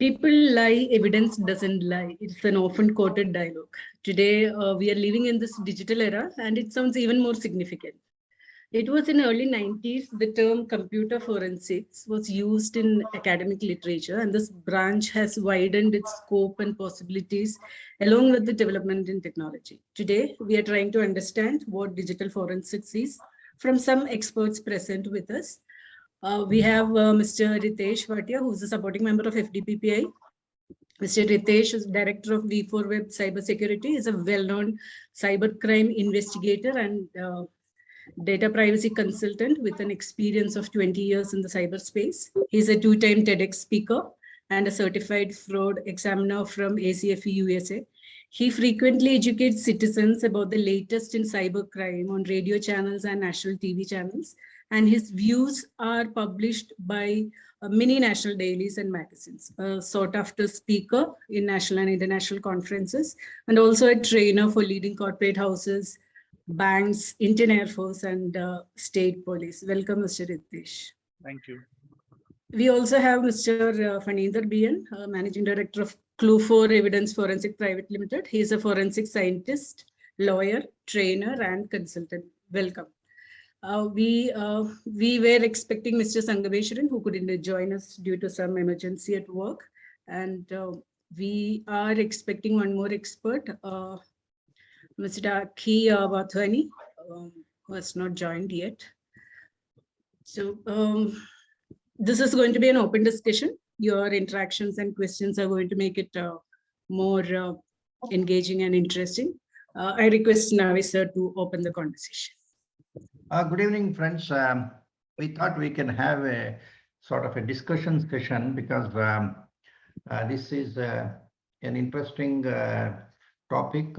People lie, evidence doesn't lie. It's an often quoted dialogue. Today, we are living in this digital era, and it sounds even more significant. It was in early 90s, the term computer forensics was used in academic literature, and this branch has widened its scope and possibilities along with the development in technology. Today, we are trying to understand what digital forensics is from some experts present with us. We have Mr. Ritesh Bhatia, who's a supporting member of FDPPI. Mr. Ritesh is director of V4 Web Cybersecurity, is a well-known cybercrime investigator and data privacy consultant with an experience of 20 years in the cyberspace. He's a two-time TEDx speaker and a certified fraud examiner from ACFE USA. He frequently educates citizens about the latest in cybercrime on radio channels and national TV channels, and his views are published by many national dailies and magazines. A sought-after speaker in national and international conferences, and also a trainer for leading corporate houses, banks, Indian Air Force, and state police. Welcome, Mr. Ritesh. Thank you. We also have Mr. Phaninder BN, Managing Director of Clue4 Evidence Forensic Private Limited. He is a forensic scientist, lawyer, trainer, and consultant. Welcome. We were expecting Mr. Sangameshwaran, who couldn't join us due to some emergency at work. And we are expecting one more expert, Mr. Aki Vathwani, who has not joined yet. So this is going to be an open discussion. Your interactions and questions are going to make it more engaging and interesting. I request Naavi sir to open the conversation. Good evening, friends. We thought we can have a sort of a discussion session because this is an interesting topic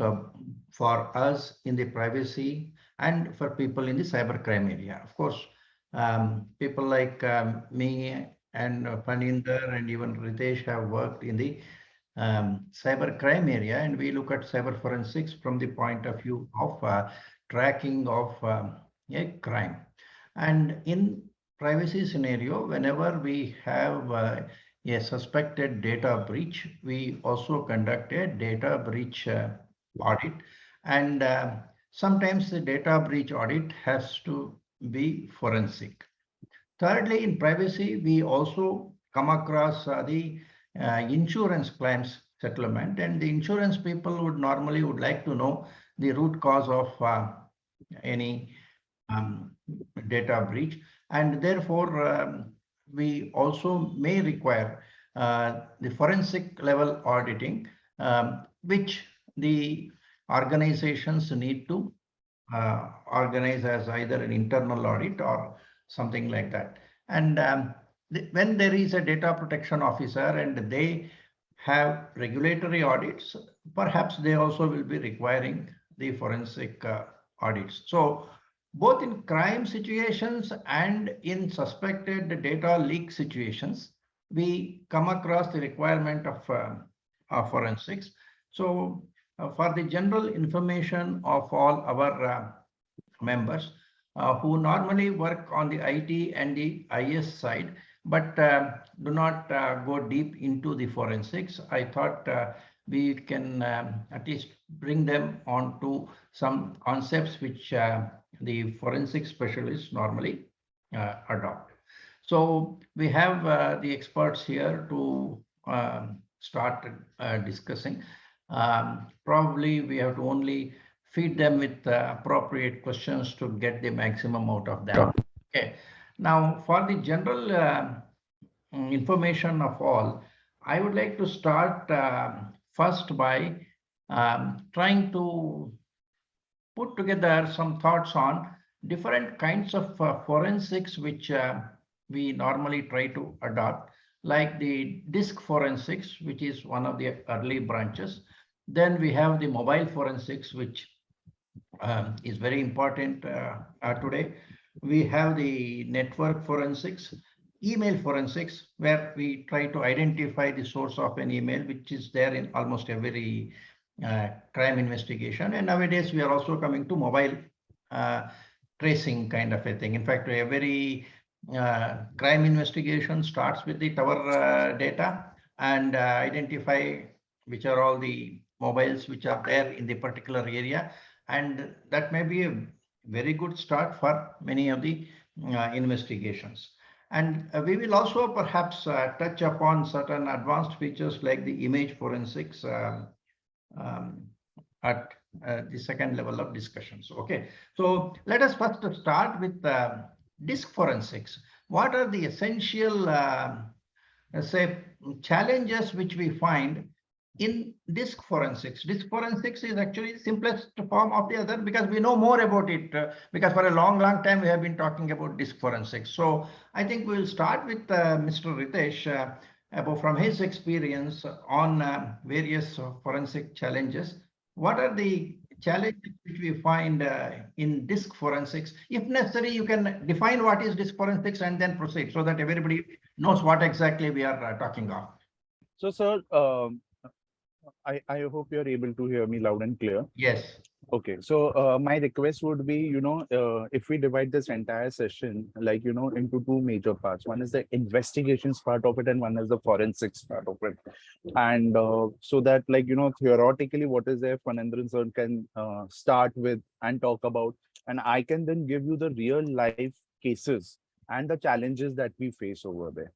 for us in the privacy and for people in the cybercrime area. Of course, people like me and Phaninder and even Ritesh have worked in the cybercrime area, and we look at cyber forensics from the point of view of tracking of a crime. And in privacy scenario, whenever we have a suspected data breach, we also conduct a data breach audit. And sometimes the data breach audit has to be forensic. Thirdly, in privacy, we also come across the insurance claims settlement, and the insurance people would normally like to know the root cause of any data breach, and therefore we also may require the forensic level auditing, which the organizations need to organize as either an internal audit or something like that. And when there is a data protection officer and they have regulatory audits, perhaps they also will be requiring the forensic audits. So both in crime situations and in suspected data leak situations, we come across the requirement of forensics. So for the general information of all our members who normally work on the IT and the IS side, but do not go deep into the forensics, I thought we can at least bring them on to some concepts which the forensic specialists normally adopt. So we have the experts here to start discussing. Probably we have to only feed them with appropriate questions to get the maximum out of them. Okay. Now, for the general information of all, I would like to start first by trying to put together some thoughts on different kinds of forensics which we normally try to adopt, like the disk forensics, which is one of the early branches. Then we have the mobile forensics, which is very important today. We have the network forensics, email forensics, where we try to identify the source of an email, which is there in almost every crime investigation. And nowadays we are also coming to mobile tracing kind of a thing. In fact, every crime investigation starts with the tower data, and identify which are all the mobiles which are there in the particular area. And that may be a very good start for many of the investigations. And we will also perhaps touch upon certain advanced features like the image forensics um, at the second level of discussions. Okay, so let us first start with disk forensics. What are the essential, say, challenges which we find in disk forensics? Disk forensics is actually the simplest form of the other because we know more about it because for a long time we have been talking about disk forensics. So I think we will start with Mr. Ritesh about from his experience on various forensic challenges. What are the challenges which we find in disk forensics? If necessary, you can define what is disk forensics and then proceed so that everybody knows what exactly we are talking of. So, sir, I hope you're able to hear me loud and clear. Yes. Okay, so my request would be, if we divide this entire session, like, into two major parts. One is the investigations part of it, and one is the forensics part of it. And so that, like, theoretically, what is there, Phaninder sir can start with and talk about, and I can then give you the real life cases and the challenges that we face over there.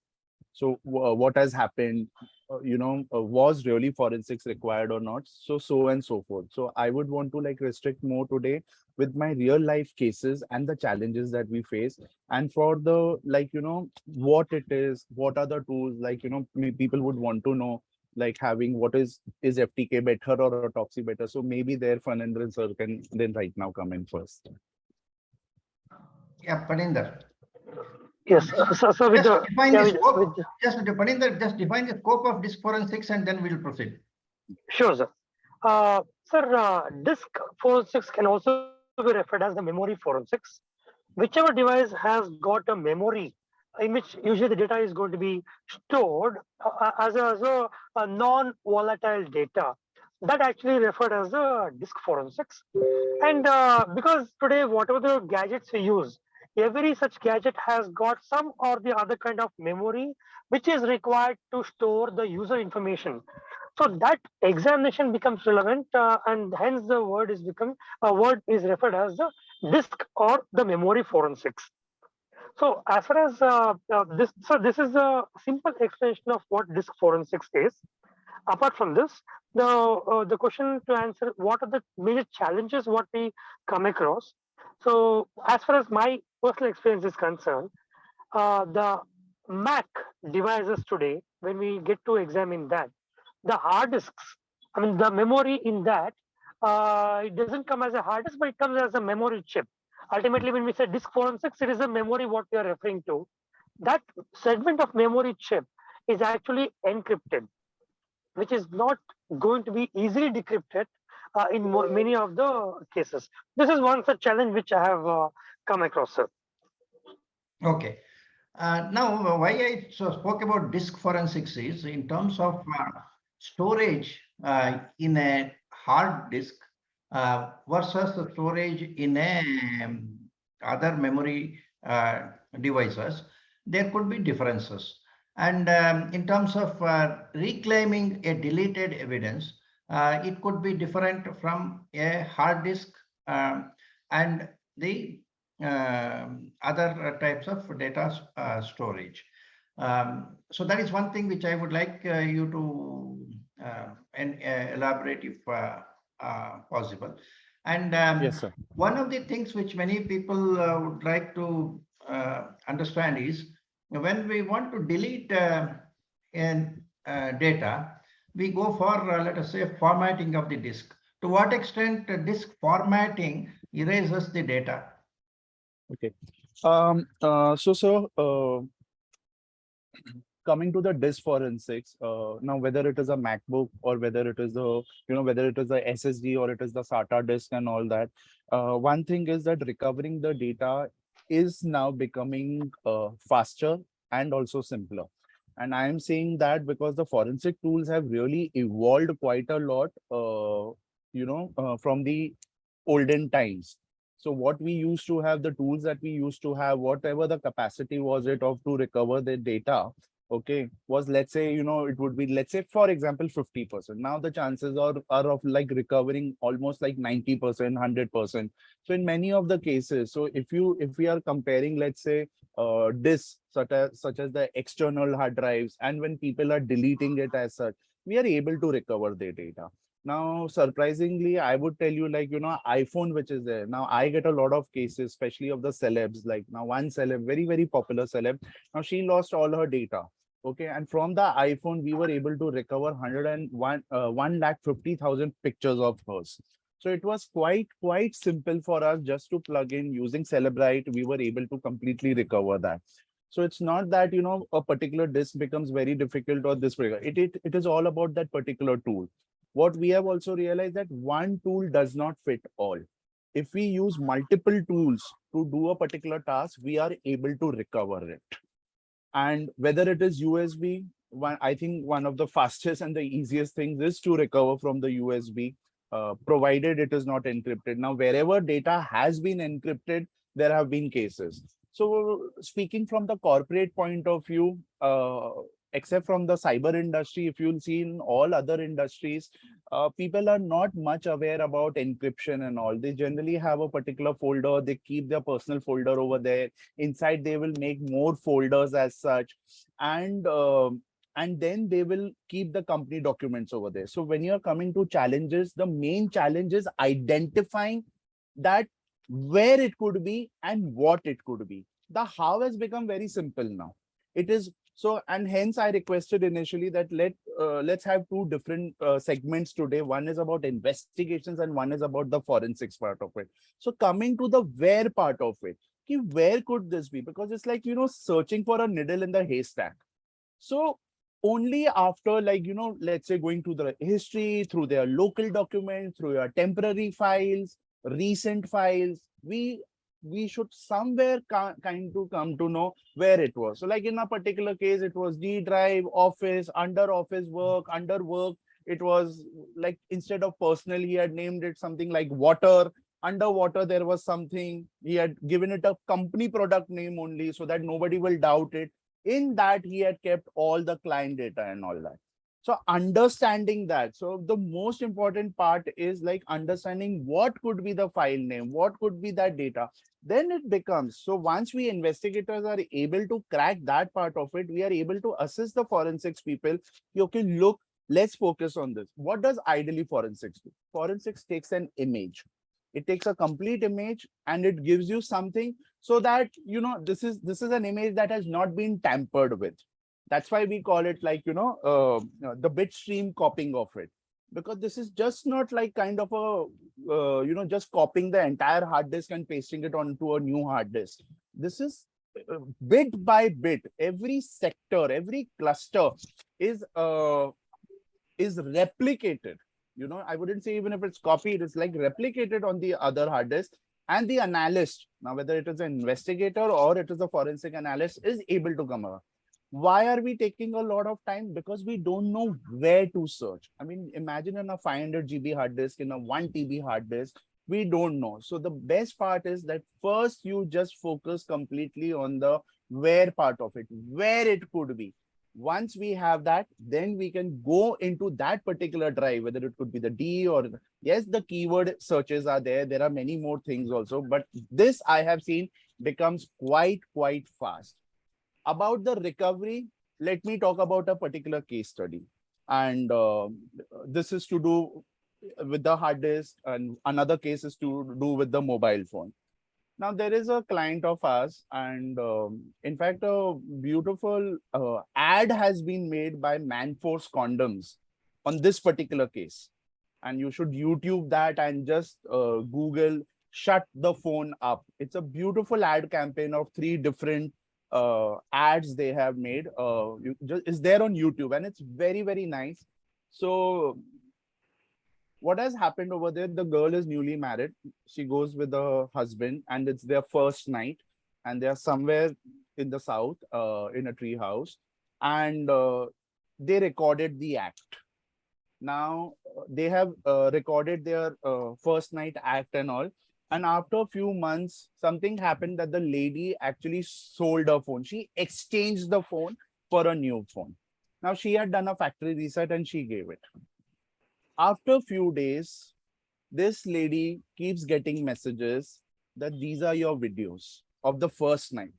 So what has happened, was really forensics required or not? So and so forth. So I would want to like restrict more today with my real life cases and the challenges that we face. And for the like, what it is, what are the tools, like, people would want to know, like having what is FTK better or autopsy better? So maybe there Fernandez sir can then right now come in first. Yeah, Phaninder. Yes. So with Just the define yeah the with scope. Just Phaninder, just define the scope of disk forensics and then we'll proceed. sure, sir. Sir, disk forensics can also be referred as the memory forensics. Whichever device has got a memory in which usually the data is going to be stored as a non-volatile data, that actually referred as the disk forensics. And because today whatever the gadgets we use, every such gadget has got some or the other kind of memory which is required to store the user information. So that examination becomes relevant, and hence the word is become a word is referred as the disk or the memory forensics. So as far as this is a simple explanation of what disk forensics is. Apart from this, the question to answer, what are the major challenges what we come across? So as far as my personal experience is concerned, the Mac devices today, when we get to examine that, the hard disks, I mean, the memory in that, it doesn't come as a hard disk, but it comes as a memory chip. Ultimately, when we say disk forensics, it is a memory what we are referring to. That segment of memory chip is actually encrypted, which is not going to be easily decrypted in many of the cases. This is one such challenge which I have come across, sir. Okay. Now, why I spoke about disk forensics is in terms of storage in a hard disk versus the storage in a other memory devices, there could be differences. And in terms of reclaiming a deleted evidence, it could be different from a hard disk and the other types of data storage. So that is one thing which I would like you to elaborate if possible. And Yes, sir. one of the things which many people would like to understand is when we want to delete in data, we go for, let us say, formatting of the disk. To what extent disk formatting erases the data? Okay. Coming to the disk forensics, now whether it is a MacBook or whether it is whether it is a SSD or it is the SATA disk and all that, one thing is that recovering the data is now becoming faster and also simpler. And I am saying that because the forensic tools have really evolved quite a lot, from the olden times. So what we used to have, the tools that we used to have, whatever the capacity was it of to recover the data, okay, was, let's say, it would be, let's say, for example, 50%. Now the chances are of like recovering almost like 90%, 100%. So in many of the cases, so if we are comparing, let's say, disks such as the external hard drives, and when people are deleting it as such, we are able to recover their data. Now, surprisingly, I would tell you, like, iPhone, which is there. Now, I get a lot of cases, especially of the celebs. Like, now, one celeb, very, very popular celeb. Now, she lost all her data. Okay. And from the iPhone, we were able to recover 101, 150,000 pictures of hers. So it was quite simple for us just to plug in using Celebrite. We were able to completely recover that. So it's not that, a particular disk becomes very difficult or this. It is all about that particular tool. What we have also realized that one tool does not fit all. If we use multiple tools to do a particular task, we are able to recover it. And whether it is USB, I think one of the fastest and the easiest things is to recover from the USB, provided it is not encrypted. Now, wherever data has been encrypted, there have been cases. So speaking from the corporate point of view, except from the cyber industry, if you'll see in all other industries, people are not much aware about encryption and all. They generally have a particular folder, they keep their personal folder over there. Inside, they will make more folders as such, and then they will keep the company documents over there. So when you're coming to challenges, the main challenge is identifying that where it could be and what it could be. The how has become very simple now. It is so, and hence I requested initially that let's have two different segments today. One is about investigations and one is about the forensics part of it. So coming to the where part of it, where could this be? Because it's like, searching for a needle in the haystack. So only after, like, let's say, going to the history, through their local documents, through your temporary files, recent files, we should somewhere kind to come to know where it was. So like in a particular case, it was D drive, office, under office work, under work. It was like, instead of personal, he had named it something like water. Underwater, there was something, he had given it a company product name only so that nobody will doubt it. In that, he had kept all the client data and all that. So understanding that. So the most important part is like understanding what could be the file name, what could be that data. Then it becomes, so once we investigators are able to crack that part of it, we are able to assist the forensics people. Okay, look, let's focus on this. What does ideally forensics do? Forensics takes an image. It takes a complete image and it gives you something so that, this is an image that has not been tampered with. That's why we call it like, the bit stream copying of it, because this is just not like kind of a, just copying the entire hard disk and pasting it onto a new hard disk. This is bit by bit, every sector, every cluster is replicated. I wouldn't say even if it's copied, it's like replicated on the other hard disk. And the analyst, now whether it is an investigator or it is a forensic analyst, is able to come up. Why are we taking a lot of time? Because we don't know where to search. I mean, imagine in a 500 GB hard disk, in a 1 TB hard disk, we don't know. So the best part is that first you just focus completely on the where part of it, where it could be. Once we have that, then we can go into that particular drive, whether it could be the D or yes, the keyword searches are there. There are many more things also, but this I have seen becomes quite fast. About the recovery, let me talk about a particular case study. And this is to do with the hard disk, and another case is to do with the mobile phone. Now, there is a client of ours, and in fact, a beautiful ad has been made by Manforce Condoms on this particular case. And you should YouTube that and just Google "shut the phone up." It's a beautiful ad campaign of 3 different ads they have made. It's there on YouTube, and it's very nice. So what has happened over there, the girl is newly married. She goes with the husband and it's their first night, and they're somewhere in the south, in a tree house, and they recorded the act. Now they have recorded their first night act and all. And after a few months, something happened that the lady actually sold her phone. She exchanged the phone for a new phone. Now she had done a factory reset and she gave it. After a few days, this lady keeps getting messages that these are your videos of the first night.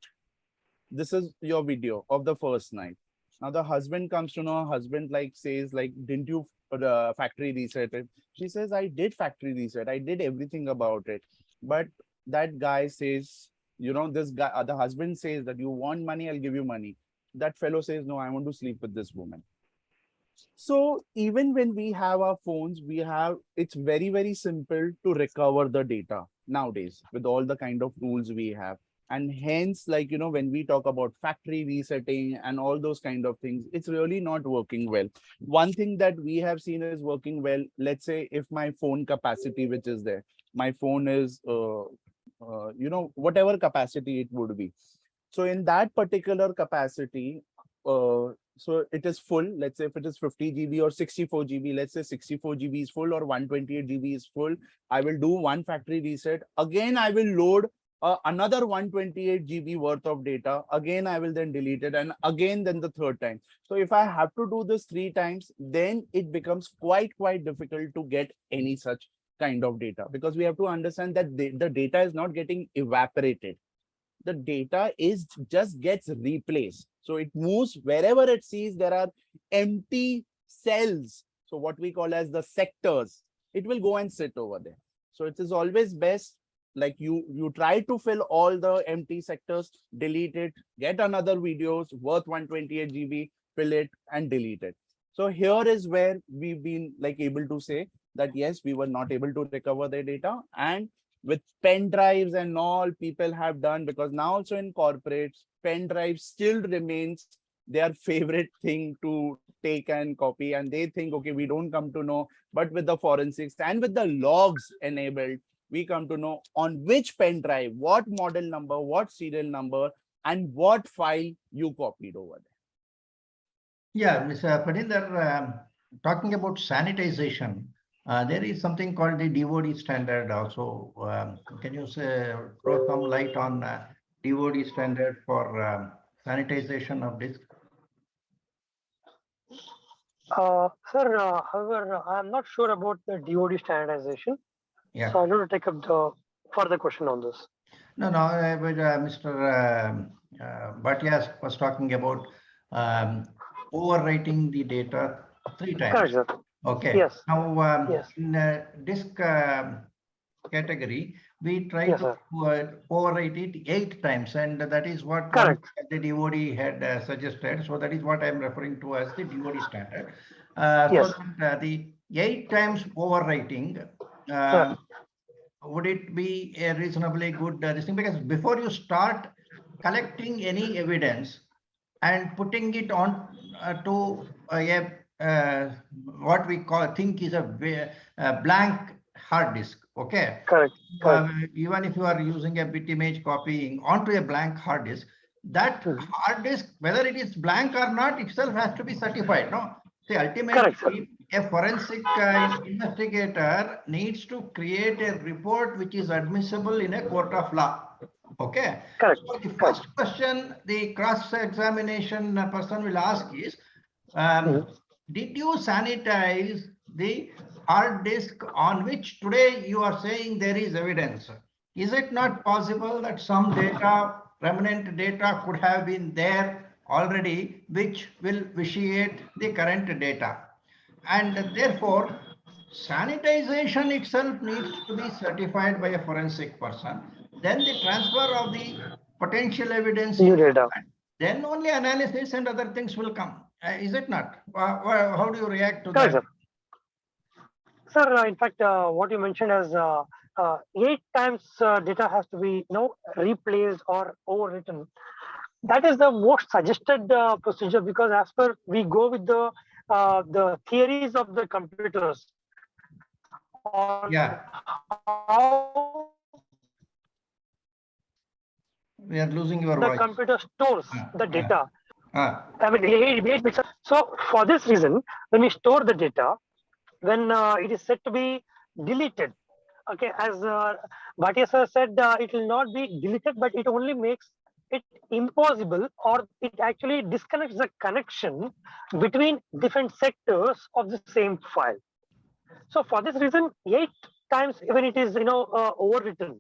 This is your video of the first night. Now the husband comes to know, husband like says like, didn't you factory reset it? She says, I did factory reset. I did everything about it. But that guy says, this guy, the husband says that you want money, I'll give you money. That fellow says, no, I want to sleep with this woman. So even when we have our phones, it's very, very simple to recover the data nowadays with all the kind of tools we have. And hence, like, when we talk about factory resetting and all those kind of things, it's really not working well. One thing that we have seen is working well. Let's say if my phone capacity, which is there, my phone is, whatever capacity it would be. So in that particular capacity, so it is full. Let's say if it is 50 GB or 64 GB, let's say 64 GB is full or 128 GB is full. I will do one factory reset. Again, I will load another 128 GB worth of data. Again, I will then delete it. And again, then the third time. So if I have to do this 3 times, then it becomes quite difficult to get any such kind of data, because we have to understand that the data is not getting evaporated. The data is just gets replaced. So it moves wherever it sees there are empty cells. So what we call as the sectors, it will go and sit over there. So it is always best, like you try to fill all the empty sectors, delete it, get another videos worth 128 GB, fill it and delete it. So here is where we've been like able to say that yes, we were not able to recover the data, and with pen drives and all people have done, because now also in corporates, pen drive still remains their favorite thing to take and copy, and they think, okay, we don't come to know, but with the forensics and with the logs enabled, we come to know on which pen drive, what model number, what serial number, and what file you copied over there. Yeah, Mr. Phaninder, talking about sanitization, there is something called the DOD standard also. Can you throw some light on DOD standard for sanitization of disk? Sir, however, I'm not sure about the DOD standardization. Yeah. So I'm going to take up the further question on this. No, Mr. Bhatia was talking about overwriting the data 3 times. Correct, sir. Okay. Yes. Now, Yes. in disk category, we try Yes, to overwrite it 8 times, and that is what the DOD had suggested. So that is what I am referring to as the DOD standard. Yes. So that the 8 times overwriting, would it be a reasonably good thing? Because before you start collecting any evidence and putting it on to what we think is a blank hard disk, okay? Correct. Even if you are using a bit image copying onto a blank hard disk, that hard disk, whether it is blank or not, itself has to be certified. No, see, ultimately, a forensic investigator needs to create a report which is admissible in a court of law. Okay. Correct. So the first question the cross-examination person will ask is, did you sanitize the hard disk on which today you are saying there is evidence? Is it not possible that some data, remnant data, could have been there already, which will vitiate the current data? And therefore, sanitization itself needs to be certified by a forensic person. Then the transfer of the potential evidence, then only analysis and other things will come. Is it not? How do you react to that? Sir, in fact, what you mentioned as 8 times data has to be replaced or overwritten. That is the most suggested procedure, because as per we go with the theories of the computers on how we are losing your the voice. Computer stores the data. I mean, so for this reason, when we store the data, when it is said to be deleted, okay, as Bhatia sir said, it will not be deleted, but it only makes it impossible, or it actually disconnects the connection between different sectors of the same file. So for this reason, 8 times when it is overwritten,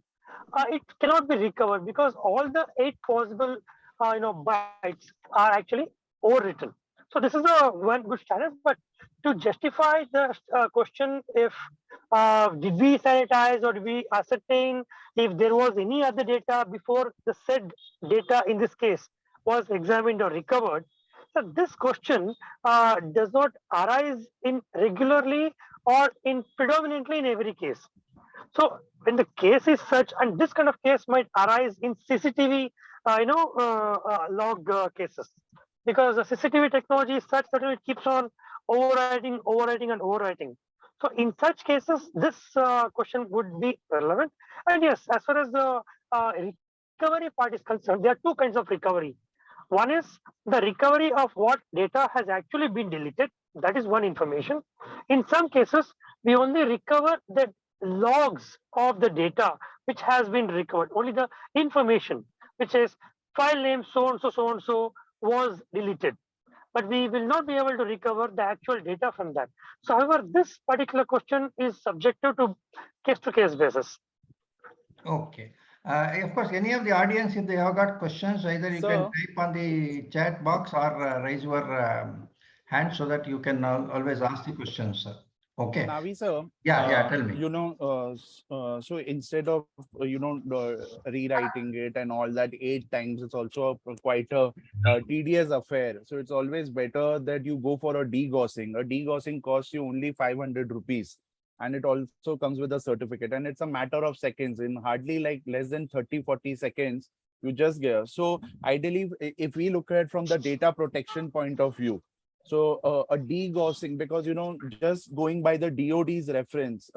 it cannot be recovered because all the 8 possible bytes are actually overwritten. So this is a one good standard. But to justify the question, if did we sanitize or did we ascertain if there was any other data before the said data in this case was examined or recovered, so this question does not arise in regularly or in predominantly in every case. So when the case is such, and this kind of case might arise in CCTV, log cases, because the CCTV technology is such that it keeps on overwriting, and overwriting. So in such cases, this question would be relevant. And yes, as far as the recovery part is concerned, there are two kinds of recovery. One is the recovery of what data has actually been deleted. That is one information. In some cases, we only recover the logs of the data which has been recovered, only the information, which is file name so and so was deleted. But we will not be able to recover the actual data from that. So, however, this particular question is subjective to case basis. Okay. Of course, any of the audience, if they have got questions, either you can type on the chat box or raise your hand so that you can always ask the questions. Okay. Naavi sir, Yeah, tell me. So instead of rewriting it and all that 8 times, it's also quite a tedious affair. So it's always better that you go for a degaussing. A degaussing costs you only 500 rupees. And it also comes with a certificate, and it's a matter of seconds. In hardly like less than 30-40 seconds, you just get. So ideally, if we look at it from the data protection point of view, so a degaussing, because just going by the DOD's reference,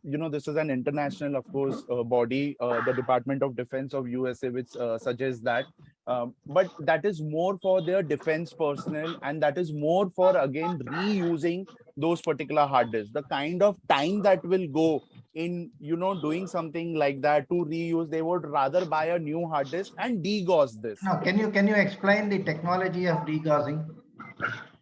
this is an international, of course, body, the Department of Defense of USA, which suggests that. But that is more for their defense personnel, and that is more for, again, reusing those particular hard disks. The kind of time that will go in, doing something like that to reuse, they would rather buy a new hard disk and degauss this. Now, can you explain the technology of degaussing?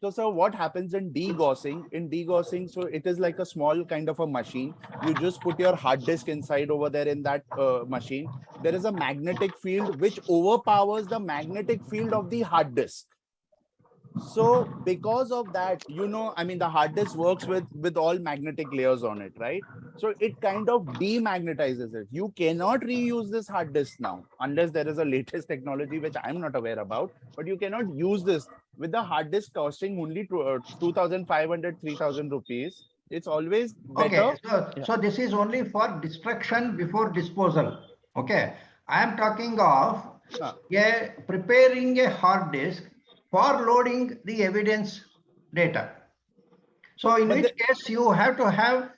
So, sir, what happens in degaussing? So it is like a small kind of a machine. You just put your hard disk inside over there in that machine. There is a magnetic field which overpowers the magnetic field of the hard disk. So because of that, the hard disk works with all magnetic layers on it, right? So it kind of demagnetizes it. You cannot reuse this hard disk now unless there is a latest technology which I'm not aware about, but you cannot use this with the hard disk costing only 2,500, 3,000 rupees. It's always better. Okay, so this is only for destruction before disposal. Okay, I am talking of preparing a hard disk for loading the evidence data. So in which case you have to have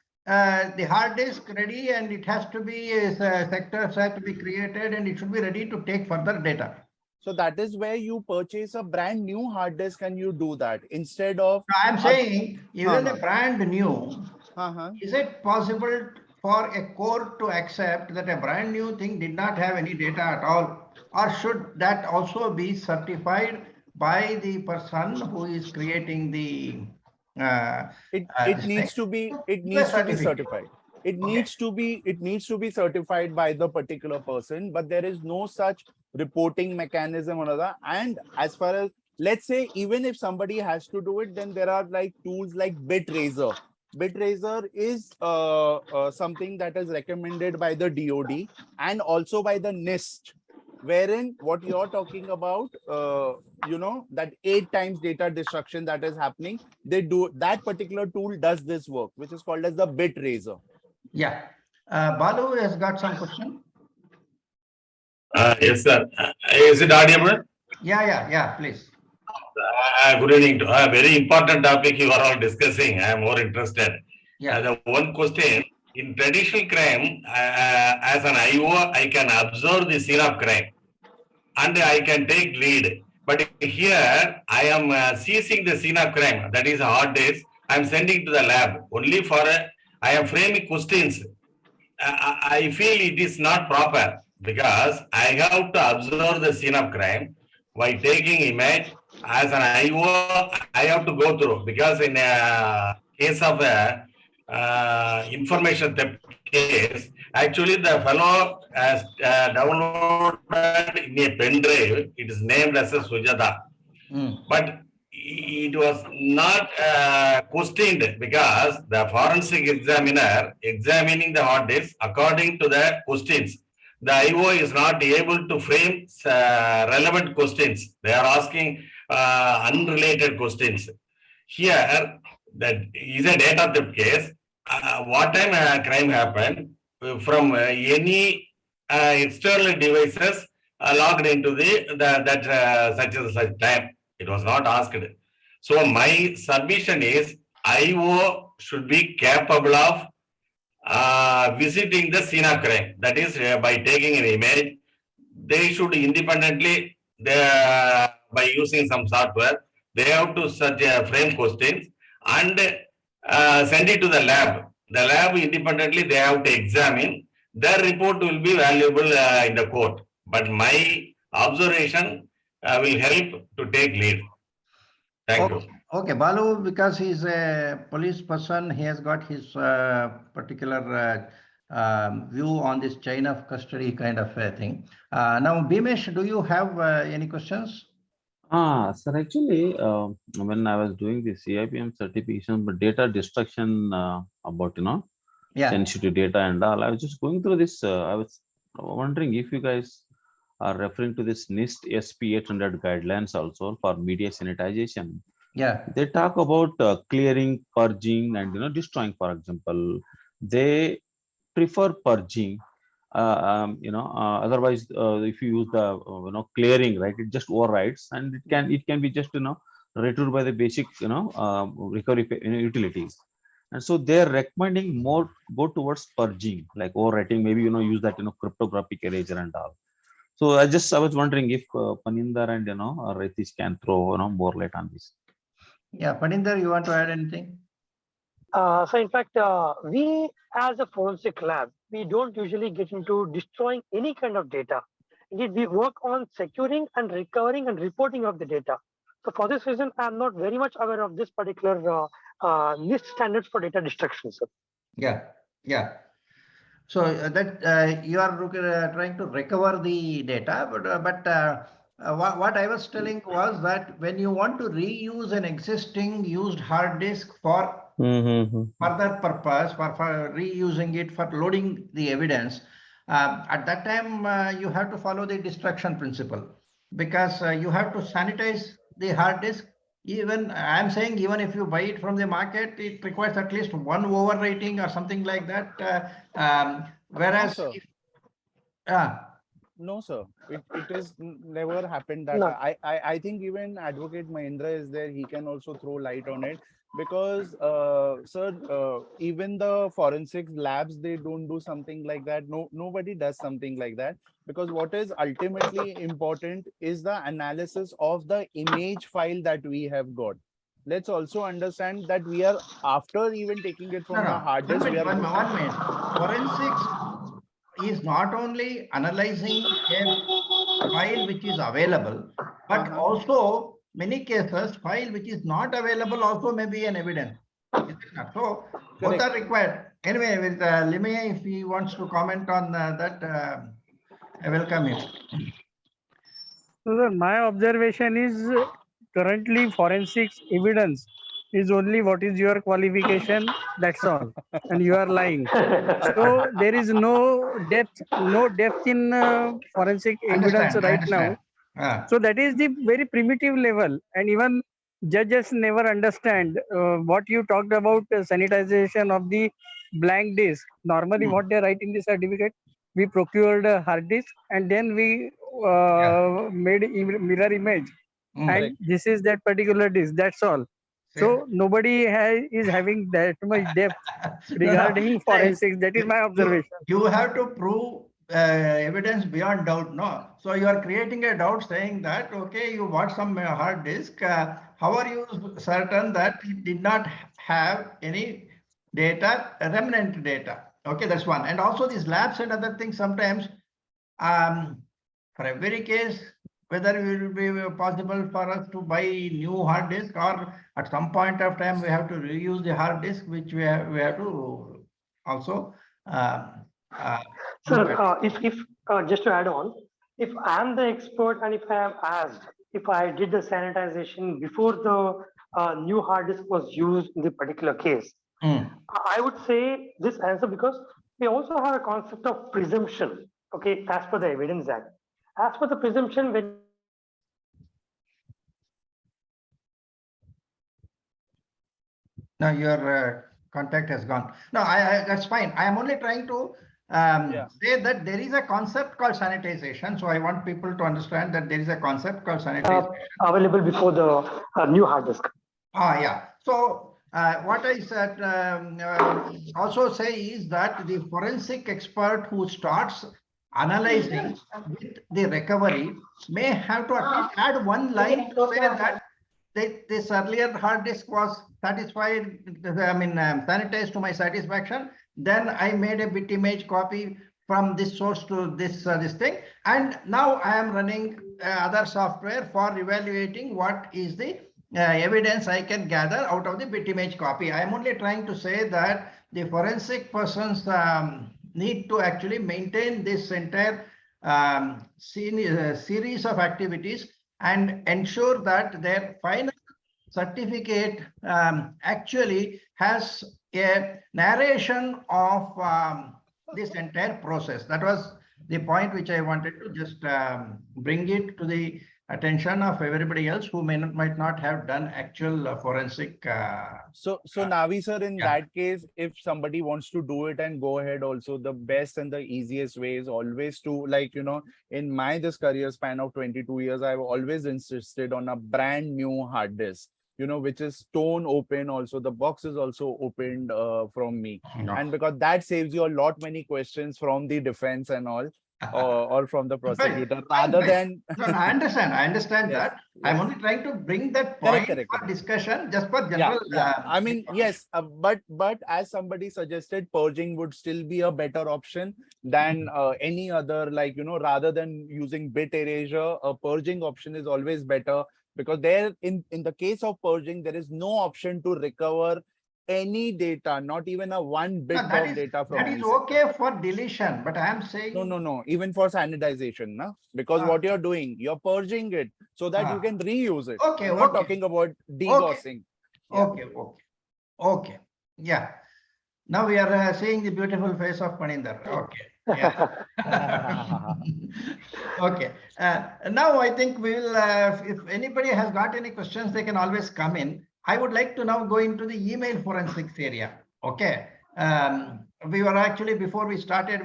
the hard disk ready, and it has to be sectors have to be created, and it should be ready to take further data. So that is where you purchase a brand new hard disk and you do that instead of. I am saying even a brand new. Is it possible for a court to accept that a brand new thing did not have any data at all, or should that also be certified by the person who is creating the it needs to be certified. It needs to be certified by the particular person, but there is no such reporting mechanism or other. And as far as, let's say, even if somebody has to do it, then there are like tools like BitRaiser. BitRaiser is something that is recommended by the DOD and also by the NIST, wherein what you're talking about, that 8 times data destruction that is happening, that particular tool does this work, which is called as the BitRaiser. Yeah. Balu has got some question. Yes, sir. Is it audible? Yeah, please. Good evening. A very important topic you are all discussing. I am more interested. Yeah. The one question, in traditional crime, as an IO, I can observe the scene of crime and I can take lead. But here, I am seizing the scene of crime, that is a hard disk. I am sending to the lab only for I am framing questions. I feel it is not proper. because I have to observe the scene of crime by taking image as an IO. I have to go through because in a case of a information theft case, actually the fellow has downloaded in a pen drive. It is named as a Sujata, but it was not questioned because the forensic examiner examining the hard disk according to the questions, the IO is not able to frame relevant questions. They are asking unrelated questions. Here, that is a data theft case. What time a crime happened from any external devices logged into that such and such time. It was not asked. So my submission is IO should be capable of visiting the scene of crime. That is by taking an image. They should independently, by using some software, they have to search frame questions and send it to the lab. The lab independently they have to examine. Their report will be valuable in the court. But my observation will help to take lead. Thank you. Okay, Balu, because he's a police person, he has got his particular view on this chain of custody kind of thing. Now, Bhimesh, do you have any questions? Sir, actually, when I was doing the CIPM certification, but data destruction about, sensitive data and all, I was just going through this. I was wondering if you guys are referring to this NIST SP 800 guidelines also for media sanitization. Yeah. They talk about clearing, purging, and destroying. For example, they prefer purging. Otherwise, if you use the clearing, right, it just overrides, and it can be just retrieved by the basic recovery utilities. And so they're recommending more go towards purging, like overwriting. Maybe use that cryptographic erasure and all. So I was wondering if Phaninder and Ritesh can throw more light on this. Yeah, Phaninder, you want to add anything? So in fact, we as a forensic lab, we don't usually get into destroying any kind of data. Indeed, we work on securing and recovering and reporting of the data. So for this reason, I'm not very much aware of this particular NIST standards for data destruction, sir. Yeah. So that you are trying to recover the data, but what I was telling was that when you want to reuse an existing used hard disk for further purpose, for reusing it, for loading the evidence, at that time you have to follow the destruction principle, because you have to sanitize the hard disk. Even I'm saying, even if you buy it from the market, it requires at least one overwriting or something like that. Whereas, no, no, sir, it is never happened that. No. I think even Advocate Mahindra is there. He can also throw light on it, because sir, even the forensic labs, they don't do something like that. Nobody does something like that, because what is ultimately important is the analysis of the image file that we have got. Let's also understand that we are, after even taking it from the hard disk, we are one minute. Forensics is not only analyzing a file which is available, but also many cases file which is not available also may be an evidence. Is it not? So both are required. Anyway, with Limay, if he wants to comment on that, I welcome him. So my observation is currently forensics evidence is only what is your qualification, that's all, and you are lying. So there is no depth in forensic evidence right now. So that is the very primitive level, and even judges never understand what you talked about, sanitization of the blank disk. Normally what they write in the certificate, we procured a hard disk and then we made mirror image, and this is that particular disk, that's all. So nobody is having that much depth regarding forensics. That is my observation. You have to prove evidence beyond doubt, no? So you are creating a doubt saying that, okay, you bought some hard disk. How are you certain that it did not have any data, remnant data? Okay, that's one. And also these labs and other things, sometimes For every case, whether it will be possible for us to buy new hard disk, or at some point of time we have to reuse the hard disk, which we have to also look Sir, at. if just to add on, if I'm the expert and if I have asked if I did the sanitization before the new hard disk was used in the particular case, Mm. I would say this answer because we also have a concept of presumption. Okay, as per the Evidence Act. As per the presumption, when Now your contact has gone. No, that's fine. I am only trying to Yeah. say that there is a concept called sanitization. So I want people to understand that there is a concept called sanitization. available before the new hard disk. Yeah. So what I said also say is that the forensic expert who starts analyzing with the recovery may have to at least add one line to say that this earlier hard disk was satisfied, sanitized to my satisfaction. Then I made a bit image copy from this source to this thing. And now I am running other software for evaluating what is the evidence I can gather out of the bit image copy. I am only trying to say that the forensic persons need to actually maintain this entire series of activities and ensure that their final certificate actually has a narration of this entire process. That was the point which I wanted to just bring it to the attention of everybody else who might not have done actual forensic. So Navi sir, in yeah. that case, if somebody wants to do it and go ahead also, the best and the easiest way is always to, like, in my this career span of 22 years, I've always insisted on a brand new hard disk, which is stone open. Also, the box is also opened from me. No. And because that saves you a lot many questions from the defense and all. Or from the prosecutor, rather than no, I understand yes, that. I'm only trying to bring that point for discussion, just for general. I mean, yes, but as somebody suggested, purging would still be a better option than any other, like, rather than using bit erasure, a purging option is always better, because there in the case of purging, there is no option to recover any data, not even a one bit of data from that any is sector. okay for deletion, but I am saying No, even for sanitization, because what you're doing, you're purging it so that you can reuse it. Okay, I'm not talking about degaussing. Okay. Yeah. Now we are seeing the beautiful face of Phaninder. Okay. Yeah. Okay. Now I think we will, if anybody has got any questions, they can always come in. I would like to now go into the email forensics area. Okay. We were actually, before we started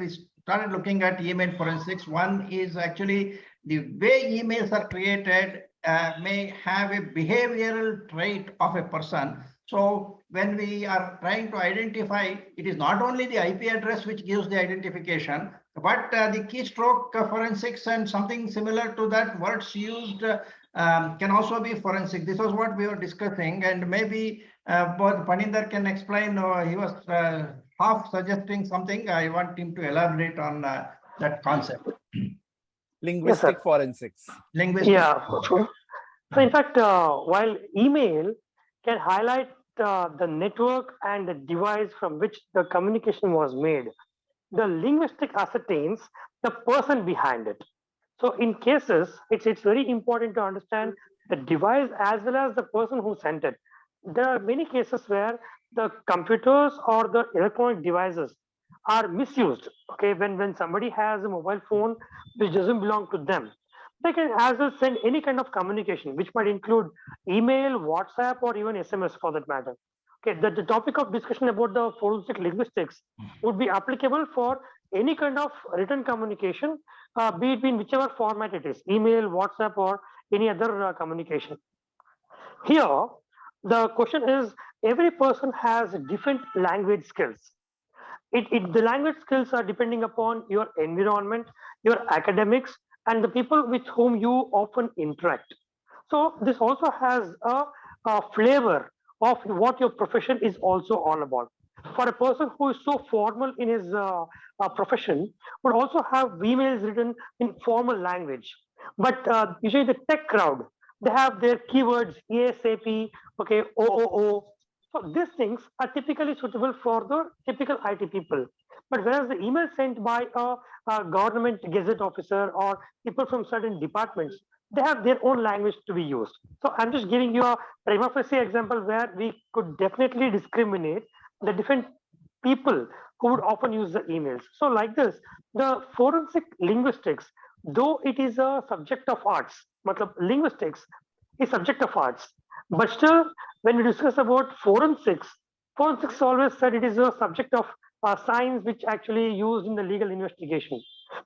looking at email forensics. One is actually the way emails are created may have a behavioral trait of a person. So when we are trying to identify, it is not only the IP address which gives the identification, but the keystroke forensics and something similar to that, words used can also be forensic. This was what we were discussing, and maybe both Phaninder can explain. He was half suggesting something. I want him to elaborate on that concept. Linguistic forensics. Linguistic. Yeah. So in fact, while email can highlight the network and the device from which the communication was made, the linguistic ascertains the person behind it. So in cases, it's very important to understand the device as well as the person who sent it. There are many cases where the computers or the electronic devices are misused. Okay, when somebody has a mobile phone which doesn't belong to them, they can as well send any kind of communication, which might include email, WhatsApp, or even SMS for that matter. Okay, the topic of discussion about the forensic linguistics would be applicable for any kind of written communication, be it in whichever format it is, email, WhatsApp, or any other communication. Here, the question is, every person has different language skills. The language skills are depending upon your environment, your academics, and the people with whom you often interact. So this also has a flavor of what your profession is also all about. For a person who is so formal in his profession, would also have emails written in formal language. But usually the tech crowd, they have their keywords ASAP, okay, OOO. So these things are typically suitable for the typical IT people. But whereas the email sent by a government gazette officer or people from certain departments, they have their own language to be used. So I'm just giving you a prima facie example where we could definitely discriminate the different people who would often use the emails. So, like this, the forensic linguistics, though it is a subject of arts, matlab linguistics is subject of arts, but still, when we discuss about forensics always said it is a subject of science which actually used in the legal investigation.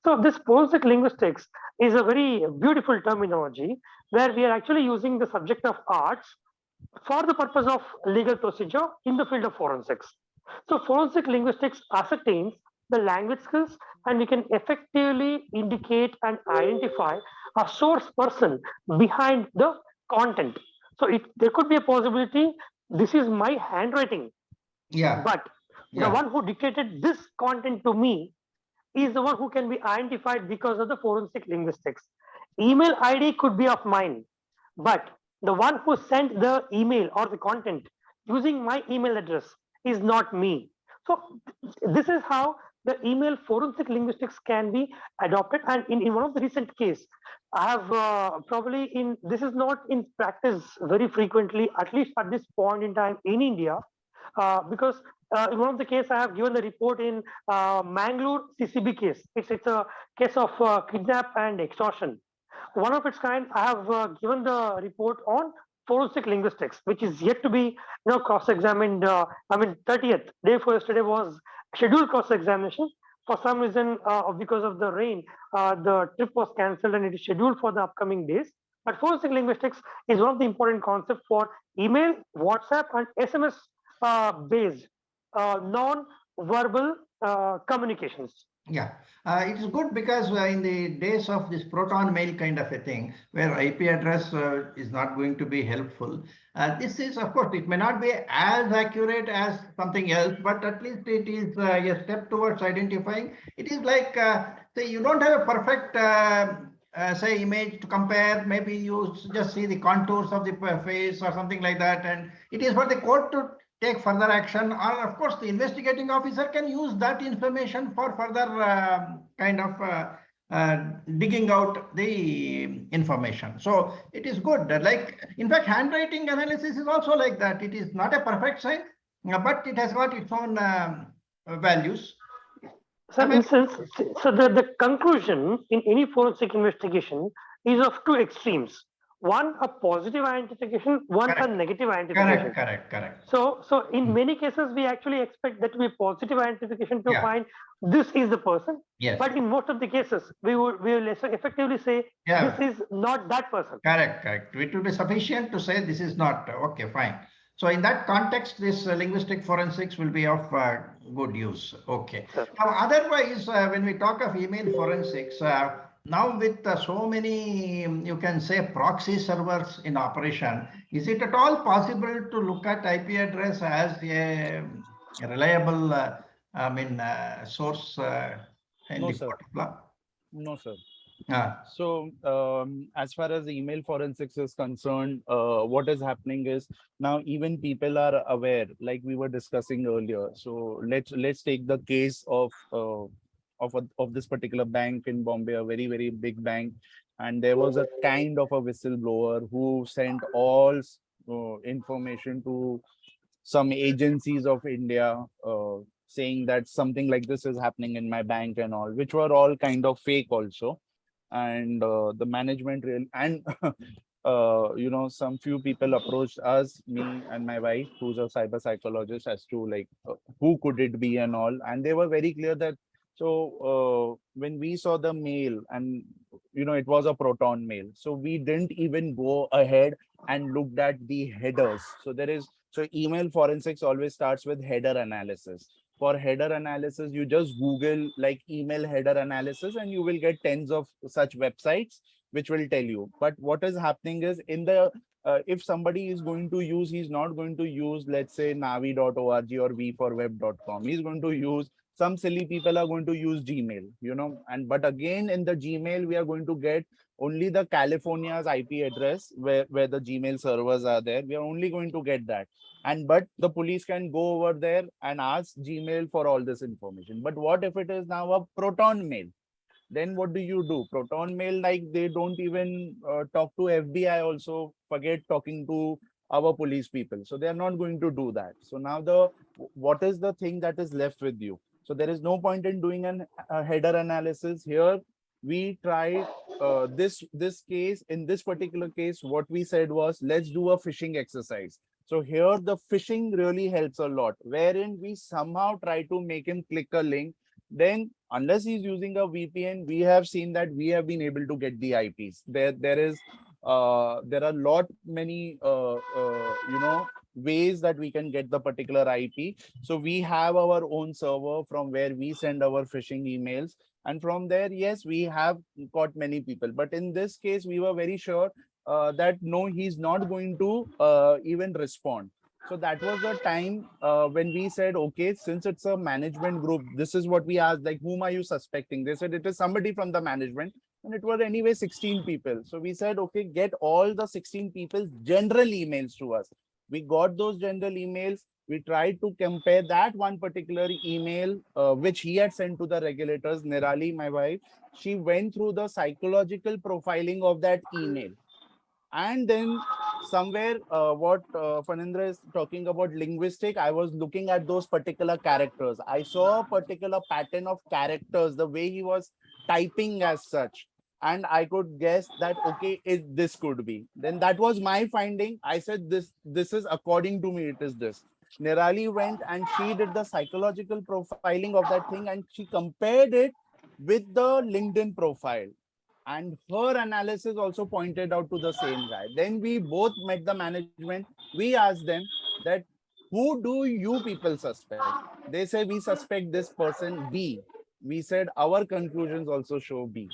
So, this forensic linguistics is a very beautiful terminology where we are actually using the subject of arts for the purpose of legal procedure in the field of forensics. So forensic linguistics ascertains the language skills and we can effectively indicate and identify a source person behind the content. So there could be a possibility this is my handwriting, Yeah, but the yeah, one who dictated this content to me is the one who can be identified because of the forensic linguistics. Email ID could be of mine, but the one who sent the email or the content using my email address is not me. So this is how the email forensic linguistics can be adopted. And in one of the recent case, I have probably in this is not in practice very frequently, at least at this point in time in India, because in one of the case I have given the report in Mangalore CCB case. It's a case of kidnap and extortion. One of its kind, I have given the report on forensic linguistics, which is yet to be cross-examined. I mean, 30th day for yesterday was scheduled cross-examination. For some reason, because of the rain, the trip was cancelled and it is scheduled for the upcoming days. But forensic linguistics is one of the important concepts for email, WhatsApp, and SMS based non-verbal communications. yeah. It is good because in the days of this proton mail kind of a thing, where IP address is not going to be helpful. This is, of course, it may not be as accurate as something else, but at least it is a step towards identifying. It is like, say, you don't have a perfect, say, image to compare. Maybe you just see the contours of the face or something like that. And it is for the court to take further action, or of course the investigating officer can use that information for further kind of digging out the information. So it is good. Like, in fact, handwriting analysis is also like that. It is not a perfect science, but it has got its own values. So, so the conclusion in any forensic investigation is of two extremes. One, a positive identification, one, a Correct. negative identification. Correct. So in many cases, we actually expect that to be positive identification to find this is the person. Yes. But in most of the cases, we will effectively say this is not that person. Correct. It will be sufficient to say this is not. Okay, fine. So in that context, this linguistic forensics will be of good use. Okay. Sure. Now, otherwise, when we talk of email forensics, now with so many, you can say, proxy servers in operation, is it at all possible to look at IP address as a reliable, source in No, the sir. particular? No, sir. Ah. So, as far as email forensics is concerned, what is happening is now even people are aware, like we were discussing earlier. So let's take the case of this particular bank in Bombay, a very big bank, and there was a kind of a whistleblower who sent all information to some agencies of India, saying that something like this is happening in my bank and all, which were all kind of fake also. And the management really, and some few people approached us, me and my wife, who's a cyber psychologist, as to like who could it be and all. And they were very clear that, so when we saw the mail, and it was a proton mail, so we didn't even go ahead and looked at the headers. So email forensics always starts with header analysis. For header analysis, you just Google like email header analysis and you will get tens of such websites which will tell you. But what is happening is, in the if somebody is going to use, he's not going to use, let's say, Naavi.org or v4web.com. He's going to use, some silly people are going to use Gmail, and but again, in the Gmail, we are going to get only the California's IP address where the Gmail servers are there. We are only going to get that. But the police can go over there and ask Gmail for all this information. But what if it is now a Proton mail? Then what do? Proton mail, like, they don't even talk to FBI also, forget talking to our police people. So they are not going to do that. So now what is the thing that is left with you? So there is no point in doing a header analysis here. We tried this case. In this particular case, what we said was, let's do a phishing exercise. So here the phishing really helps a lot, wherein we somehow try to make him click a link. Then unless he's using a VPN, we have seen that we have been able to get the IPs. There are many ways that we can get the particular IP. So we have our own server from where we send our phishing emails. And from there, yes, we have got many people. But in this case, we were very sure that no, he's not going to even respond. So that was the time when we said, okay, since it's a management group, this is what we asked, like, whom are you suspecting? They said it is somebody from the management, and it was anyway 16 people. So we said, okay, get all the 16 people's general emails to us. We got those general emails. We tried to compare that one particular email, which he had sent to the regulators. Nirali, my wife, she went through the psychological profiling of that email. And then somewhere what Phaninder is talking about linguistic, I was looking at those particular characters. I saw a particular pattern of characters, the way he was typing as such. And I could guess that, okay, this could be. Then that was my finding. I said, this is, according to me, it is this. Nirali went and she did the psychological profiling of that thing, and she compared it with the LinkedIn profile. And her analysis also pointed out to the same guy. Then we both met the management. We asked them that, who do you people suspect? They say, we suspect this person B. We said our conclusions also show B.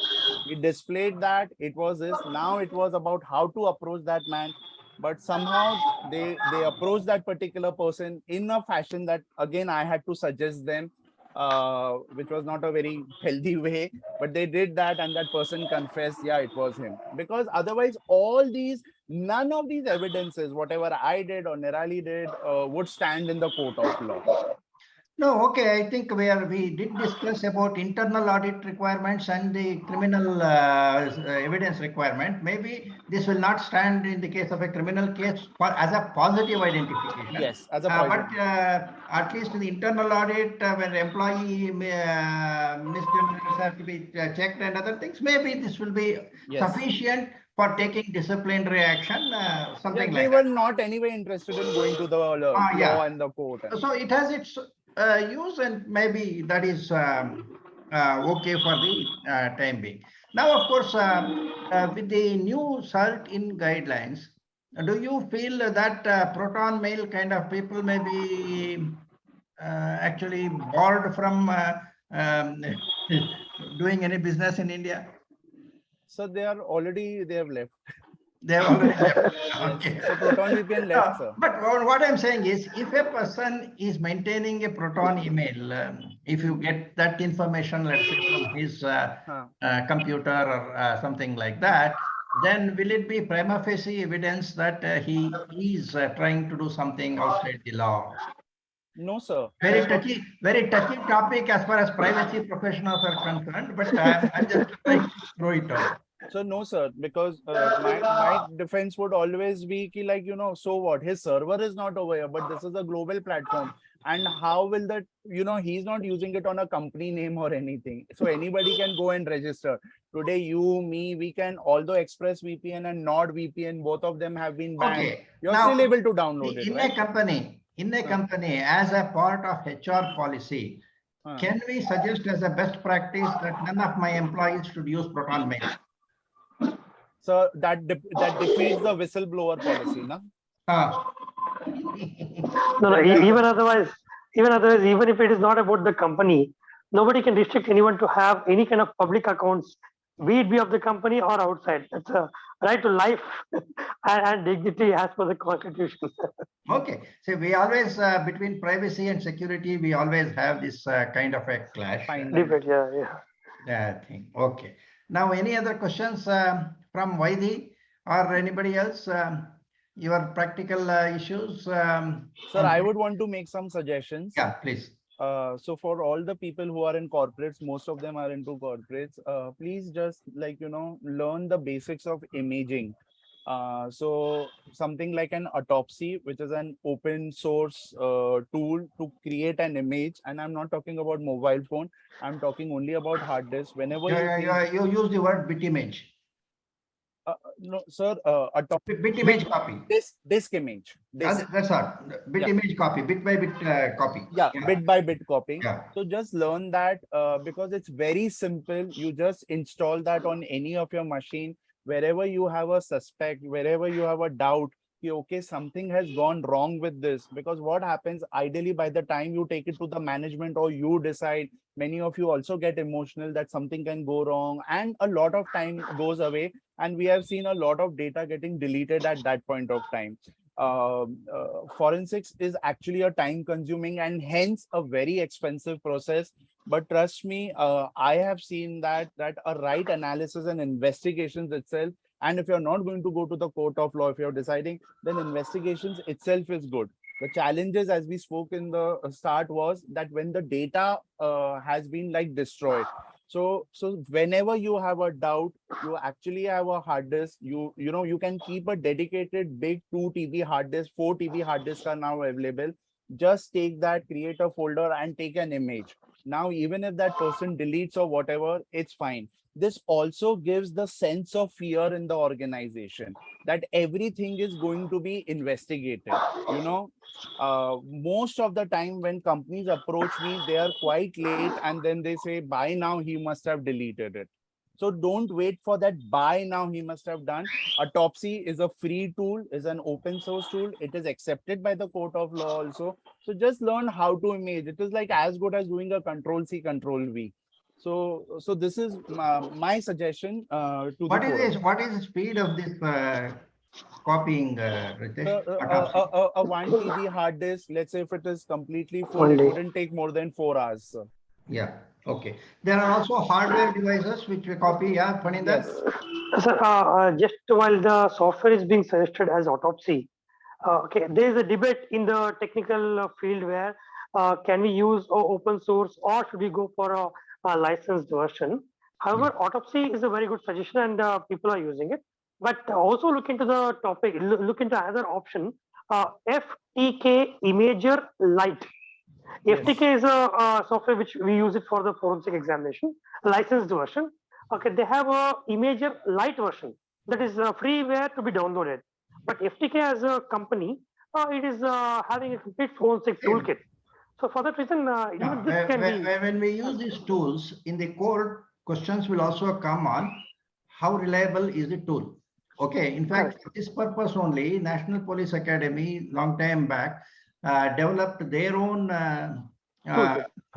We displayed that it was this. Now it was about how to approach that man. But somehow they approached that particular person in a fashion that, again, I had to suggest them, which was not a very healthy way, but they did that, and that person confessed, yeah, it was him. Because otherwise, none of these evidences, whatever I did or Nirali did, would stand in the court of law. No, okay. I think we did discuss about internal audit requirements and the criminal evidence requirement. Maybe this will not stand in the case of a criminal case as a positive identification. Yes, as a positive. But at least in the internal audit, when employee misdemeanors have to be checked and other things, maybe this will be sufficient for taking disciplinary action, something like that. They were not anyway interested in going to the law and the court. So it has its use, and maybe that is okay for the time being. Now, of course, with the new CERT in guidelines, do you feel that Proton mail kind of people may be actually barred from doing any business in India? So they have left. They have already left. Okay. So Proton VPN left, sir. But what I'm saying is, if a person is maintaining a Proton email, if you get that information, let's say from his computer or something like that, then will it be prima facie evidence that he is trying to do something outside the law? No, sir. Very touchy topic as far as privacy professionals are concerned, but I'm just trying to throw it out. So no, sir, because my defense would always be, like, so what? His server is not over here, but this is a global platform. And how will that, he's not using it on a company name or anything. So anybody can go and register. Today, you, me, we can, although ExpressVPN and NordVPN, both of them have been banned. Okay. You're still able to download it, right? In a company, as a part of HR policy, can we suggest as a best practice that none of my employees should use Proton mail? So that defeats the whistleblower policy, no? No, even otherwise, even if it is not about the company, nobody can restrict anyone to have any kind of public accounts, be it of the company or outside. That's right to life and dignity as per the constitution. Okay. So we always, between privacy and security, we always have this kind of a clash. Fine. Debate, Thing. Okay. Now, any other questions from Vaidi or anybody else? Your practical issues? Sir, I would want to make some suggestions. Yeah, please. So for all the people who are in corporates, most of them are into corporates, please just learn the basics of imaging. So something like an autopsy, which is an open source tool to create an image. And I'm not talking about mobile phone. I'm talking only about hard disk. Whenever You use the word bit image. no, sir, autopsy. Bit image copy. Disk image. That's all. Bit image copy, bit by bit copy. Yeah, bit by bit copying. Yeah. So just learn that because it's very simple. You just install that on any of your machine, wherever you have a suspect, wherever you have a doubt, okay, something has gone wrong with this. Because what happens ideally, by the time you take it to the management or you decide, many of you also get emotional that something can go wrong, and a lot of time goes away. And we have seen a lot of data getting deleted at that point of time. Forensics is actually a time consuming and hence a very expensive process. But trust me, I have seen that a right analysis and investigations itself, and if you're not going to go to the court of law, if you're deciding, then investigations itself is good. The challenges, as we spoke in the start, was that when the data has been like destroyed. So whenever you have a doubt, you actually have a hard disk. You can keep a dedicated big 2 TB hard disk, 4 TB hard disks are now available. Just take that, create a folder and take an image. Now, even if that person deletes or whatever, it's fine. This also gives the sense of fear in the organization that everything is going to be investigated. Most of the time when companies approach me, they are quite late and then they say, by now he must have deleted it. So don't wait for that by now he must have done. Autopsy is a free tool, is an open source tool. It is accepted by the court of law also. So just learn how to image. It is like as good as doing a Control-C, Control-V. So this is my suggestion to What the is forum. what is the speed of this copying, Ritesh? A 1 TB hard disk, let's say if it is completely full, it wouldn't take more than 4 hours. Sir. Yeah. Okay. There are also hardware devices which we copy. Yeah, Phaninder? Yes. Sir, just while the software is being suggested as autopsy, okay, there is a debate in the technical field where can we use open source or should we go for a licensed version? However, autopsy is a very good suggestion and people are using it. But also look into the topic, look into another option, FTK Imager Lite. Yes. FTK is a software which we use it for the forensic examination, licensed version. Okay, they have a Imager Lite version that is freeware to be downloaded. But FTK as a company, it is having a complete forensic toolkit. So for that reason, even this can be. When we use these tools in the court, questions will also come on how reliable is the tool. Okay, in fact, for this purpose only, National Police Academy, long time back, developed their own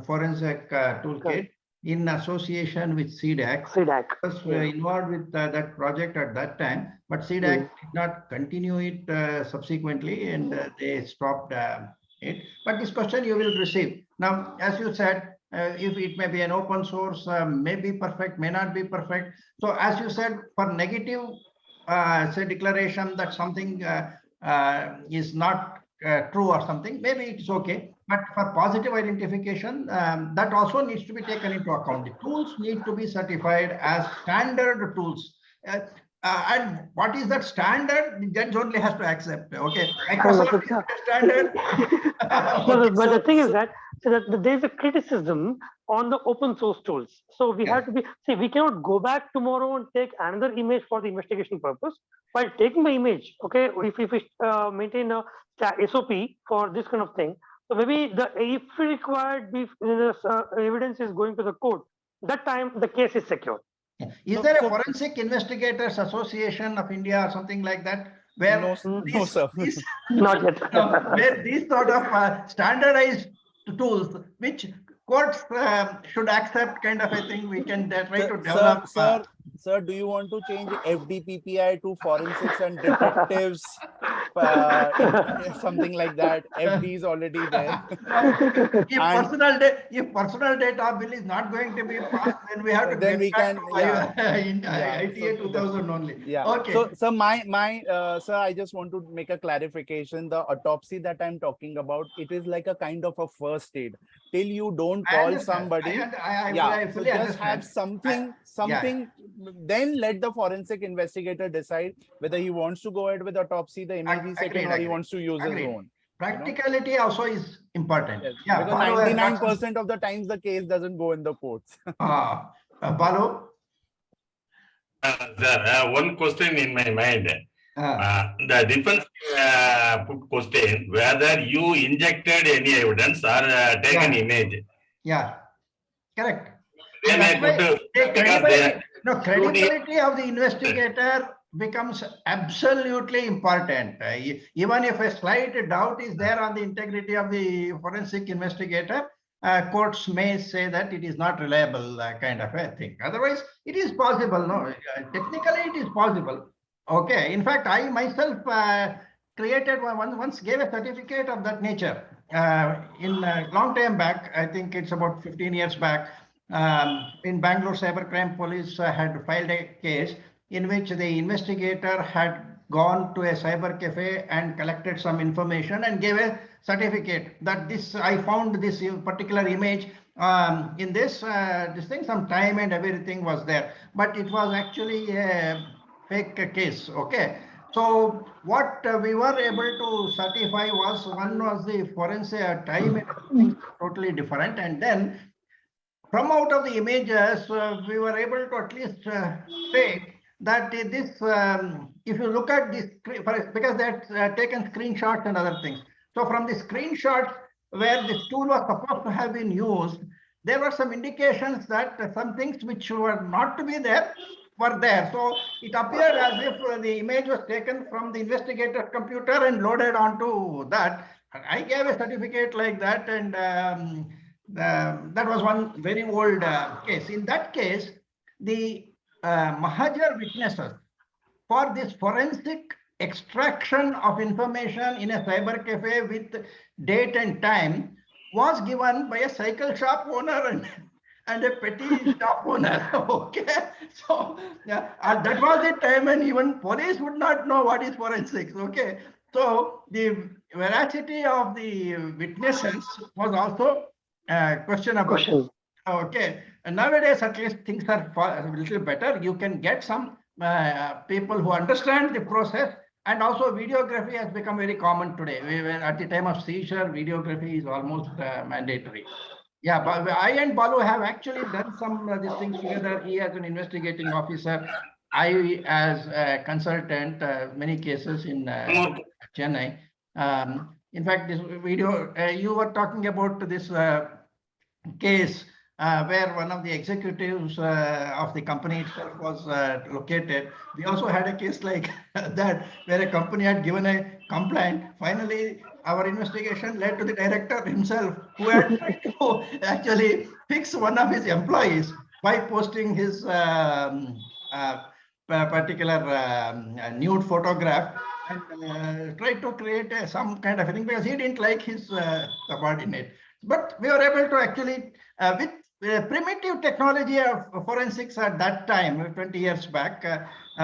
forensic toolkit in association with CDAC. CDAC was involved with that project at that time, but CDAC did not continue it subsequently, and they stopped it. But this question you will receive. Now, as you said, if it may be an open source, may be perfect, may not be perfect. So as you said, for negative, say declaration that something is not true or something, maybe it's okay. But for positive identification, that also needs to be taken into account. The tools need to be certified as standard tools. And what is that standard? The judge only has to accept. Okay, Microsoft is standard. But the thing is that there is a criticism on the open source tools. So we have to be, see, we cannot go back tomorrow and take another image for the investigation purpose. While taking the image, okay, if we maintain a SOP for this kind of thing, so maybe if required, evidence is going to the court, that time the case is secure. Is there a Forensic Investigators Association of India or something like that? Where no, sir. Not yet. where these sort of standardized tools, which courts should accept kind of a thing. We can try to develop. Sir, do you want to change FDPPI to forensics and detectives? Something like that. FD is already there. If personal data bill is not going to be passed, then we have to then get we back can, to in ITA 2000 only. Yeah. Okay. So sir, I just want to make a clarification. The autopsy that I'm talking about, it is like a kind of a first aid. Till you don't call somebody, I so fully just have understand. something. Then let the forensic investigator decide whether he wants to go ahead with autopsy, the image he's taken, or he wants to use his own. Practicality also is important. Yes, Yeah, because 99% of the times the case doesn't go in the courts. Balu? Sir, one question in my mind. The defense put question whether you injected any evidence or taken image. Yeah, correct. They may put credibility of the investigator becomes absolutely important. Even if a slight doubt is there on the integrity of the forensic investigator, courts may say that it is not reliable, kind of a thing. Otherwise, it is possible. No, technically it is possible. Okay. In fact, I myself created once gave a certificate of that nature in a long time back. I think it's about 15 years back. In Bangalore, Cybercrime Police had filed a case in which the investigator had gone to a cyber cafe and collected some information and gave a certificate that I found this particular image in this thing, some time and everything was there, but it was actually a fake case. Okay. So what we were able to certify was, one was the forensic time and things totally different, and then from out of the images, we were able to at least say that this, if you look at this, because they had taken screenshots and other things. So from the screenshots where this tool was supposed to have been used, there were some indications that some things which were not to be there were there. So it appeared as if the image was taken from the investigator's computer and loaded onto that. I gave a certificate like that, and that was one very old case. In that case, the Mahajar witnesses for this forensic extraction of information in a cyber cafe with date and time was given by a cycle shop owner and a petty shop owner. Okay, so that was the time when even police would not know what is forensics. Okay, so the veracity of the witnesses was also questionable. Okay, and nowadays at least things are a little better. You can get some people who understand the process, and also videography has become very common today. At the time of seizure, videography is almost mandatory. Yeah, but I and Balu have actually done some of these things together. He as an investigating officer, I as a consultant, many cases in Chennai. In fact, this video, you were talking about this case where one of the executives of the company itself was located. We also had a case like that, where a company had given a complaint. Finally, our investigation led to the director himself, who had tried to actually fix one of his employees by posting his particular nude photograph, and tried to create some kind of a thing, because he didn't like his subordinate. But we were able to actually, with primitive technology of forensics at that time, 20 years back,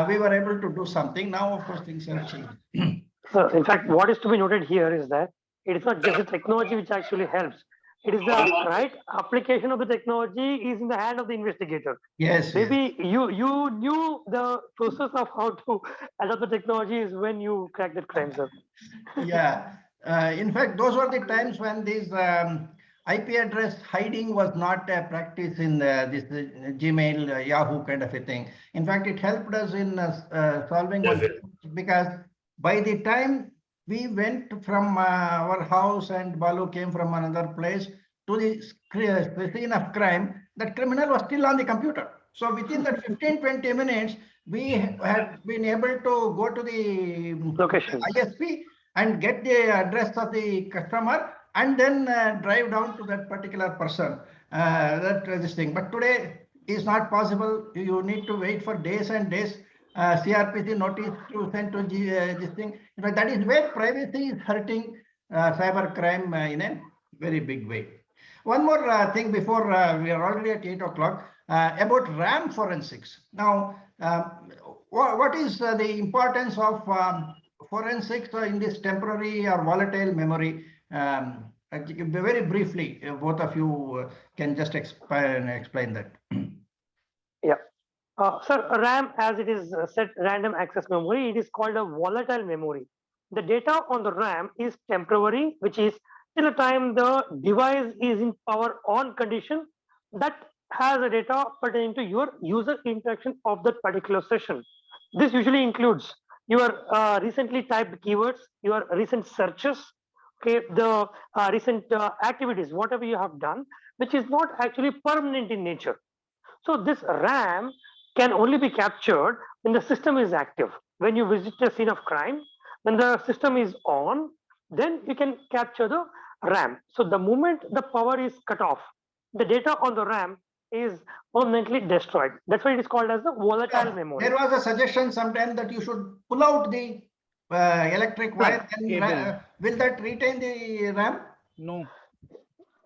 we were able to do something. Now, of course, things have changed. So, in fact, what is to be noted here is that it is not just the technology which actually helps. It is the right application of the technology is in the hand of the investigator. Yes. Maybe you knew the process of how to adopt the technology is when you cracked that crime, sir. Yeah. In fact, those were the times when these IP address hiding was not a practice in this Gmail, Yahoo kind of a thing. In fact, it helped us in solving one, because by the time we went from our house and Balu came from another place to the scene of crime, that criminal was still on the computer. So within that 15-20 minutes, we had been able to go to the location ISP and get the address of the customer and then drive down to that particular person, this thing. But today is not possible. You need to wait for days and days. CRPC notice to send to this thing. That is where privacy is hurting cyber crime in a very big way. One more thing before we are already at 8 o'clock about RAM forensics. Now, what is the importance of forensics in this temporary or volatile memory? Very briefly, both of you can just explain that. Yeah. Sir, RAM, as it is set random access memory, it is called a volatile memory. The data on the RAM is temporary, which is till the time the device is in power on condition that has a data pertaining to your user interaction of that particular session. This usually includes your recently typed keywords, your recent searches, okay, the recent activities, whatever you have done, which is not actually permanent in nature. So this RAM can only be captured when the system is active. When you visit a scene of crime, when the system is on, then you can capture the RAM. So the moment the power is cut off, the data on the RAM is permanently destroyed. That's why it is called as the volatile memory. There was a suggestion sometime that you should pull out the electric wire and will that retain the RAM? No.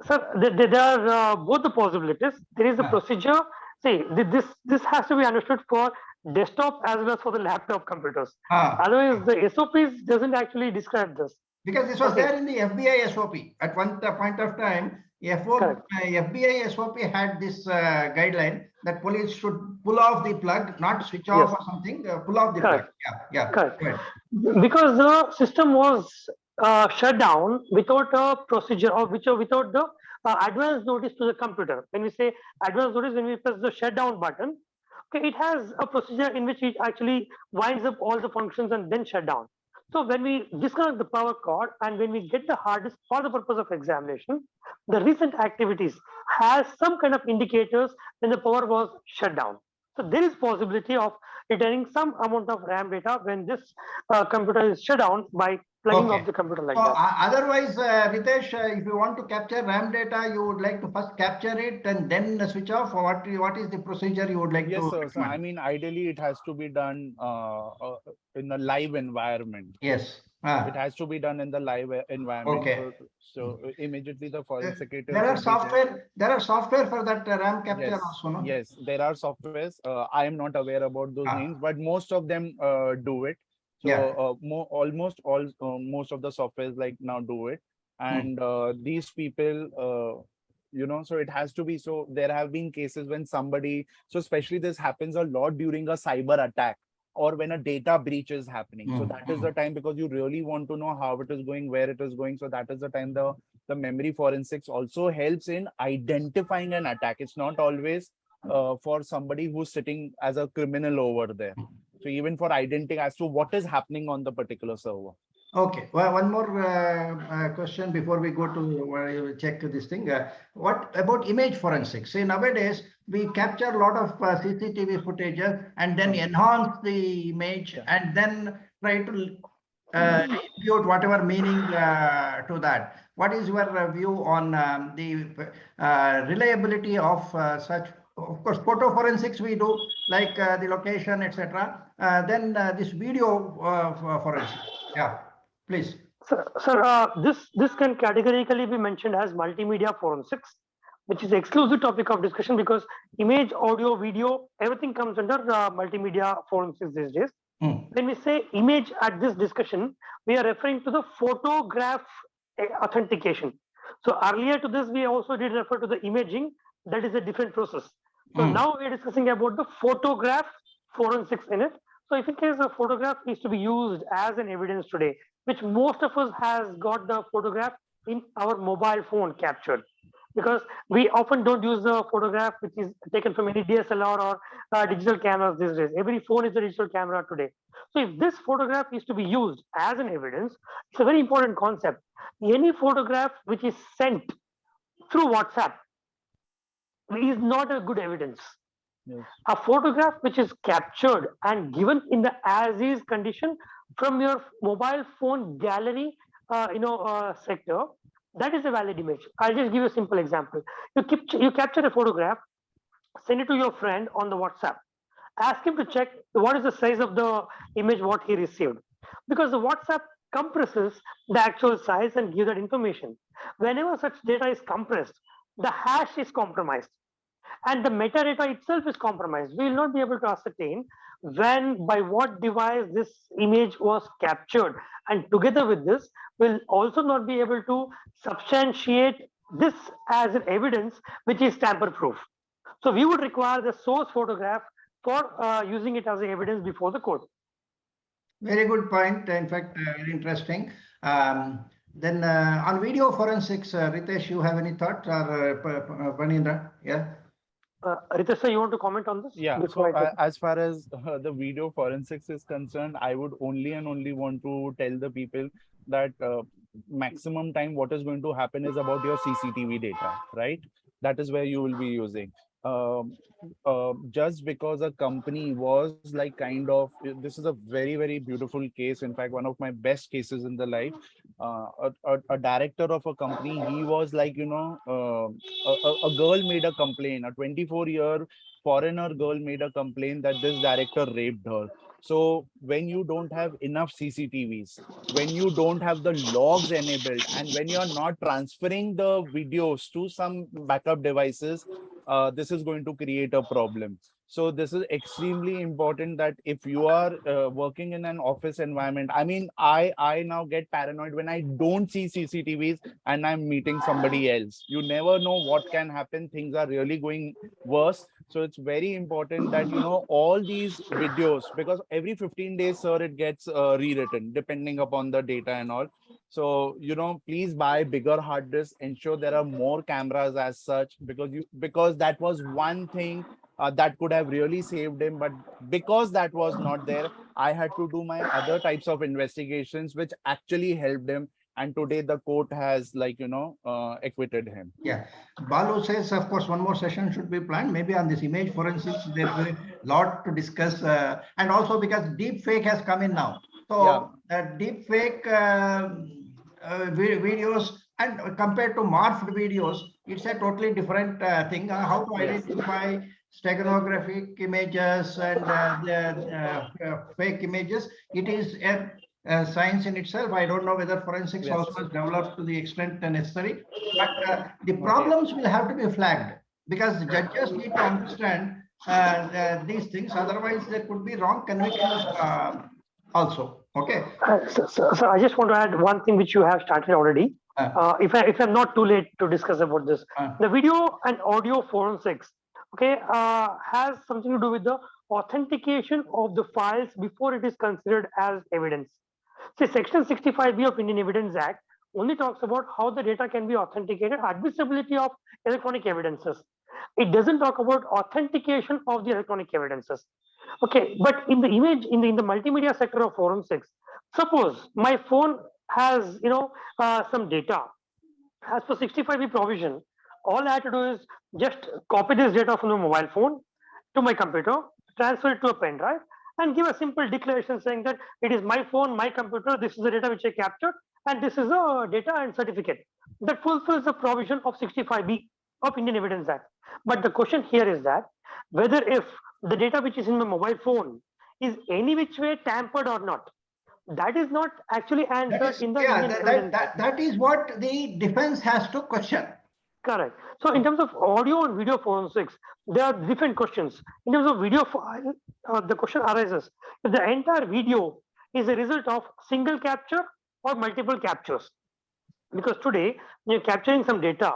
Sir, there are both the possibilities. There is a procedure. See, this has to be understood for desktop as well as for the laptop computers. Otherwise, the SOPs doesn't actually describe this. Because this was there in the FBI SOP at one point of time. FBI SOP had this guideline that police should pull off the plug, not switch off or something. Pull off the plug. Yeah. Correct. Because the system was shut down without a procedure or without the advance notice to the computer. When we say advance notice, when we press the shutdown button, okay, it has a procedure in which it actually winds up all the functions and then shut down. So when we disconnect the power cord and when we get the hard disk for the purpose of examination, the recent activities has some kind of indicators when the power was shut down. So there is possibility of retaining some amount of RAM data when this computer is shut down by plugging off the computer like that. Otherwise, Ritesh, if you want to capture RAM data, you would like to first capture it and then switch off. Or what is the procedure you would like to? Yes, sir. So, I mean, ideally, it has to be done in a live environment. Yes. It has to be done in the live environment. Okay. So immediately the forensic secretary. There are software for that RAM capture also, no? Yes, there are softwares. I am not aware about those names, but most of them do it. So almost all most of the softwares like now do it, and these people, so it has to be. So there have been cases when somebody, so especially this happens a lot during a cyber attack or when a data breach is happening. So that is the time, because you really want to know how it is going, where it is going. So that is the time the memory forensics also helps in identifying an attack. It's not always for somebody who's sitting as a criminal over there. So even for identifying as to what is happening on the particular server. Okay. Well, one more question before we go to check this thing. What about image forensics? See, nowadays we capture a lot of CCTV footage and then enhance the image and then try to impute whatever meaning to that. What is your view on the reliability of such? Of course, photo forensics we do, like the location, etc. Then this video forensics. Yeah, please. Sir, this can categorically be mentioned as multimedia forensics, which is exclusive topic of discussion because image, audio, video, everything comes under multimedia forensics these days. When we say image at this discussion, we are referring to the photograph authentication. So earlier to this, we also did refer to the imaging. That is a different process. So now we are discussing about the photograph forensics in it. So if in case a photograph is to be used as an evidence today, which most of us has got the photograph in our mobile phone captured, because we often don't use the photograph which is taken from any DSLR or digital cameras these days. Every phone is a digital camera today. So if this photograph is to be used as an evidence, it's a very important concept. Any photograph which is sent through WhatsApp is not a good evidence. Yes. A photograph which is captured and given in the as-is condition from your mobile phone gallery, sector, that is a valid image. I'll just give you a simple example. You capture a photograph, send it to your friend on the WhatsApp. Ask him to check what is the size of the image what he received, because the WhatsApp compresses the actual size and gives that information. Whenever such data is compressed, the hash is compromised and the metadata itself is compromised. We will not be able to ascertain when, by what device this image was captured, and together with this we'll also not be able to substantiate this as an evidence which is tamper proof. So we would require the source photograph for using it as a evidence before the court. Very good point. In fact, very interesting. Then on video forensics, Ritesh, you have any thoughts, or Phaninder? Yeah. Ritesh, sir, you want to comment on this? Yeah, before so I take- as far as the video forensics is concerned, I would only and only want to tell the people that maximum time what is going to happen is about your CCTV data, right? That is where you will be using. Um, just because a company was like kind of, this is a very, very beautiful case. In fact, one of my best cases in the life. A director of a company, he was like, a girl made a complaint, a 24-year foreigner girl made a complaint that this director raped her. So when you don't have enough CCTVs, when you don't have the logs enabled, and when you're not transferring the videos to some backup devices, this is going to create a problem. So this is extremely important that if you are working in an office environment, I mean, I now get paranoid when I don't see CCTVs and I'm meeting somebody else. You never know what can happen. Things are really going worse. So it's very important that, all these videos, because every 15 days, sir, it gets rewritten depending upon the data and all. So, please buy bigger hard disks, ensure there are more cameras as such, because that was one thing that could have really saved him. But because that was not there, I had to do my other types of investigations, which actually helped him. And today the court has acquitted him. Yeah. Balu says, of course, one more session should be planned. Maybe on this image forensics, there's a lot to discuss. And also because deep fake has come in now. So deep fake videos, and compared to morphed videos, it's a totally different thing. How to identify steganographic images and the fake images. It is a science in itself. I don't know whether forensics also has developed to the extent necessary, but the problems will have to be flagged, because the judges need to understand these things. Otherwise, there could be wrong convictions also. Okay. So I just want to add one thing which you have started already. If I'm not too late to discuss about this, the video and audio forensics, okay, has something to do with the authentication of the files before it is considered as evidence. See, Section 65B of Indian Evidence Act only talks about how the data can be authenticated, admissibility of electronic evidences. It doesn't talk about authentication of the electronic evidences. Okay, but in the image, in the multimedia sector of forensics, suppose my phone has some data. As for 65B provision, all I have to do is just copy this data from the mobile phone to my computer, transfer it to a pen drive, and give a simple declaration saying that it is my phone, my computer, this is the data which I captured, and this is a data and certificate. That fulfills the provision of 65B of Indian Evidence Act. But the question here is that whether if the data which is in my mobile phone is any which way tampered or not, that is not actually answered in the Indian Evidence Act. That is what the defense has to question. Correct. So in terms of audio and video forensics, there are different questions. In terms of video, the question arises if the entire video is a result of single capture or multiple captures. Because today, when you're capturing some data,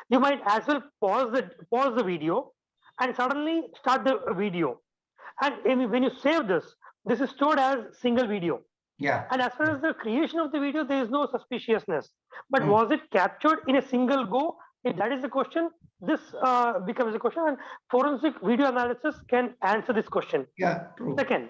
you might as well pause the video and suddenly start the video. And when you save this, this is stored as single video. Yeah. And as far as the creation of the video, there is no suspiciousness. But was it captured in a single go? If that is the question, this becomes a question, and forensic video analysis can answer this question. Yeah, true. Second,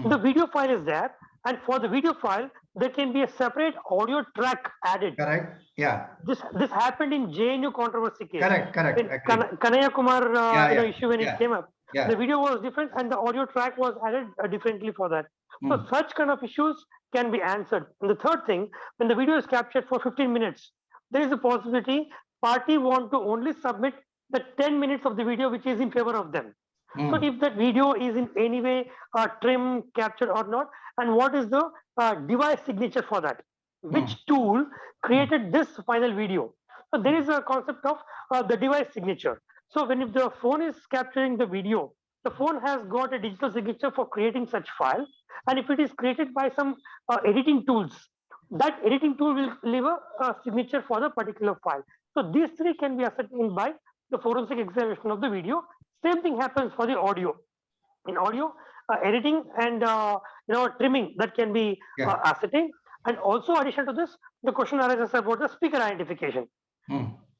the video file is there, and for the video file, there can be a separate audio track added. Correct. Yeah. This happened in JNU controversy case. Correct. In Kanaya Kumar issue when it came up. Yeah. The video was different and the audio track was added differently for that. So such kind of issues can be answered. And the third thing, when the video is captured for 15 minutes, there is a possibility party want to only submit the 10 minutes of the video which is in favor of them. So if that video is in any way trim, captured or not, and what is the device signature for that? Which tool created this final video? So there is a concept of the device signature. So when if the phone is capturing the video, the phone has got a digital signature for creating such file. And if it is created by some editing tools, that editing tool will leave a signature for the particular file. So these three can be ascertained by the forensic examination of the video. Same thing happens for the audio. In audio, editing and trimming that can be ascertained. And also, addition to this, the question arises about the speaker identification.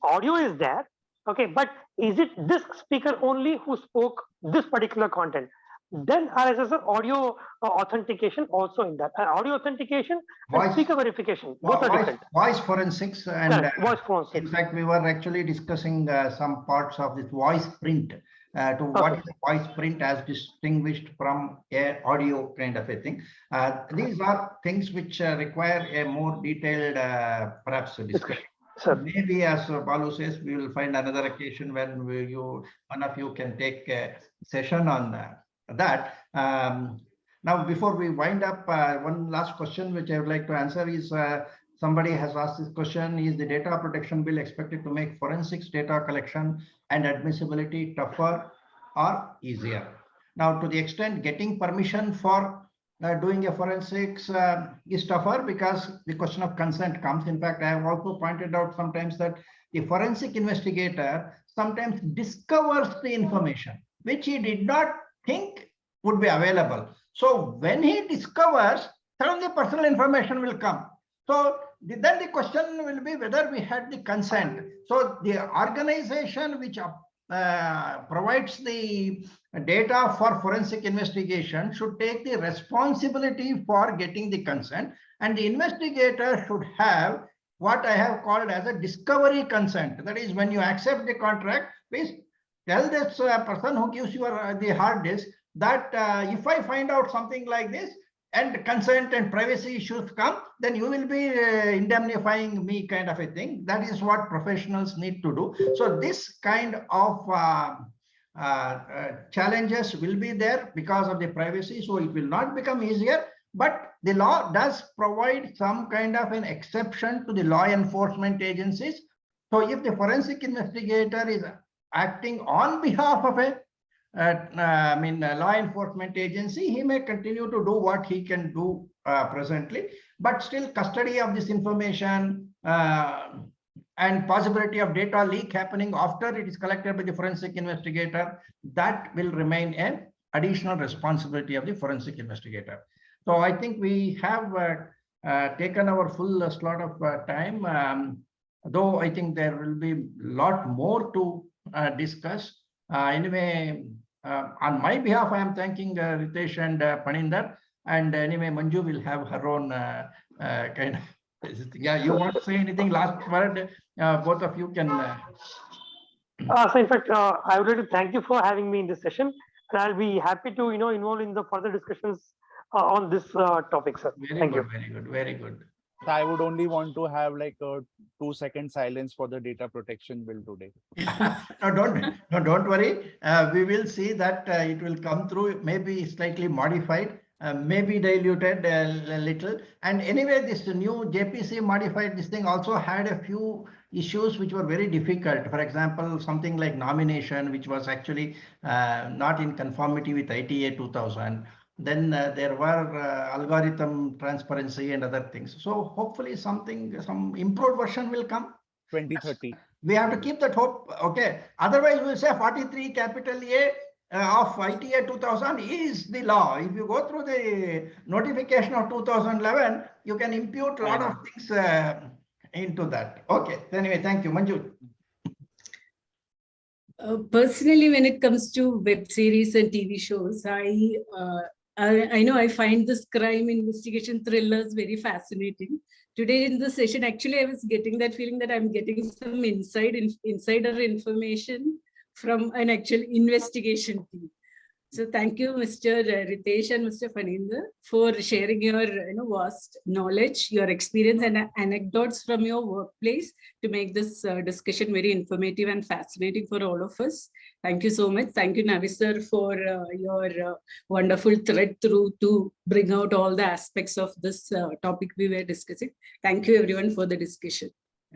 Audio is there, okay, but is it this speaker only who spoke this particular content? Then arises the audio authentication also in that. Audio authentication and speaker verification, both are different. Voice forensics and voice forensics. In fact, we were actually discussing some parts of this voice print. What is a voice print as distinguished from a audio kind of a thing. These are things which require a more detailed perhaps discussion. Maybe as Balu says, we will find another occasion when one of you can take a session on that. Now, before we wind up, one last question which I would like to answer is somebody has asked this question: is the data protection bill expected to make forensics data collection and admissibility tougher or easier? Now, to the extent getting permission for doing a forensics is tougher because the question of consent comes. In fact, I have also pointed out sometimes that the forensic investigator sometimes discovers the information which he did not think would be available. So when he discovers, suddenly personal information will come. So then the question will be whether we had the consent. So the organization which provides the data for forensic investigation should take the responsibility for getting the consent, and the investigator should have what I have called as a discovery consent. That is, when you accept the contract, please tell this person who gives you the hard disk that if I find out something like this and consent and privacy issues come, then you will be indemnifying me, kind of a thing. That is what professionals need to do. So this kind of challenges will be there because of the privacy. So it will not become easier, but the law does provide some kind of an exception to the law enforcement agencies. So if the forensic investigator is acting on behalf of a law enforcement agency, he may continue to do what he can do presently, but still custody of this information and possibility of data leak happening after it is collected by the forensic investigator, that will remain an additional responsibility of the forensic investigator. So I think we have taken our full slot of time, though I think there will be a lot more to discuss. Anyway, on my behalf, I am thanking Ritesh and Phaninder, and anyway, Manju will have her own kind of. Yeah, you want to say anything? Last word, both of you can. So in fact, I would like to thank you for having me in this session, and I'll be happy to involve in the further discussions on this topic, sir. Thank you. Very good, very good. I would only want to have like a 2-second silence for the data protection bill today. No, don't worry. We will see that it will come through, maybe slightly modified, maybe diluted a little. And anyway, this new JPC modified this thing also had a few issues which were very difficult. For example, something like nomination, which was actually not in conformity with ITA 2000. Then there were algorithm transparency and other things. So hopefully some improved version will come. 2030. We have to keep that hope. Okay. Otherwise, we'll say 43 capital A of ITA 2000 is the law. If you go through the notification of 2011, you can impute a lot of things into that. Okay. Anyway, thank you, Manju. Personally, when it comes to web series and TV shows, I know I find this crime investigation thrillers very fascinating. Today in the session, actually, I was getting that feeling that I'm getting some insider information from an actual investigation team. So thank you, Mr. Ritesh and Mr. Phaninder, for sharing your vast knowledge, your experience and anecdotes from your workplace to make this discussion very informative and fascinating for all of us. Thank you so much. Thank you, Naavi sir, for your wonderful thread through to bring out all the aspects of this topic we were discussing. Thank you everyone for the discussion.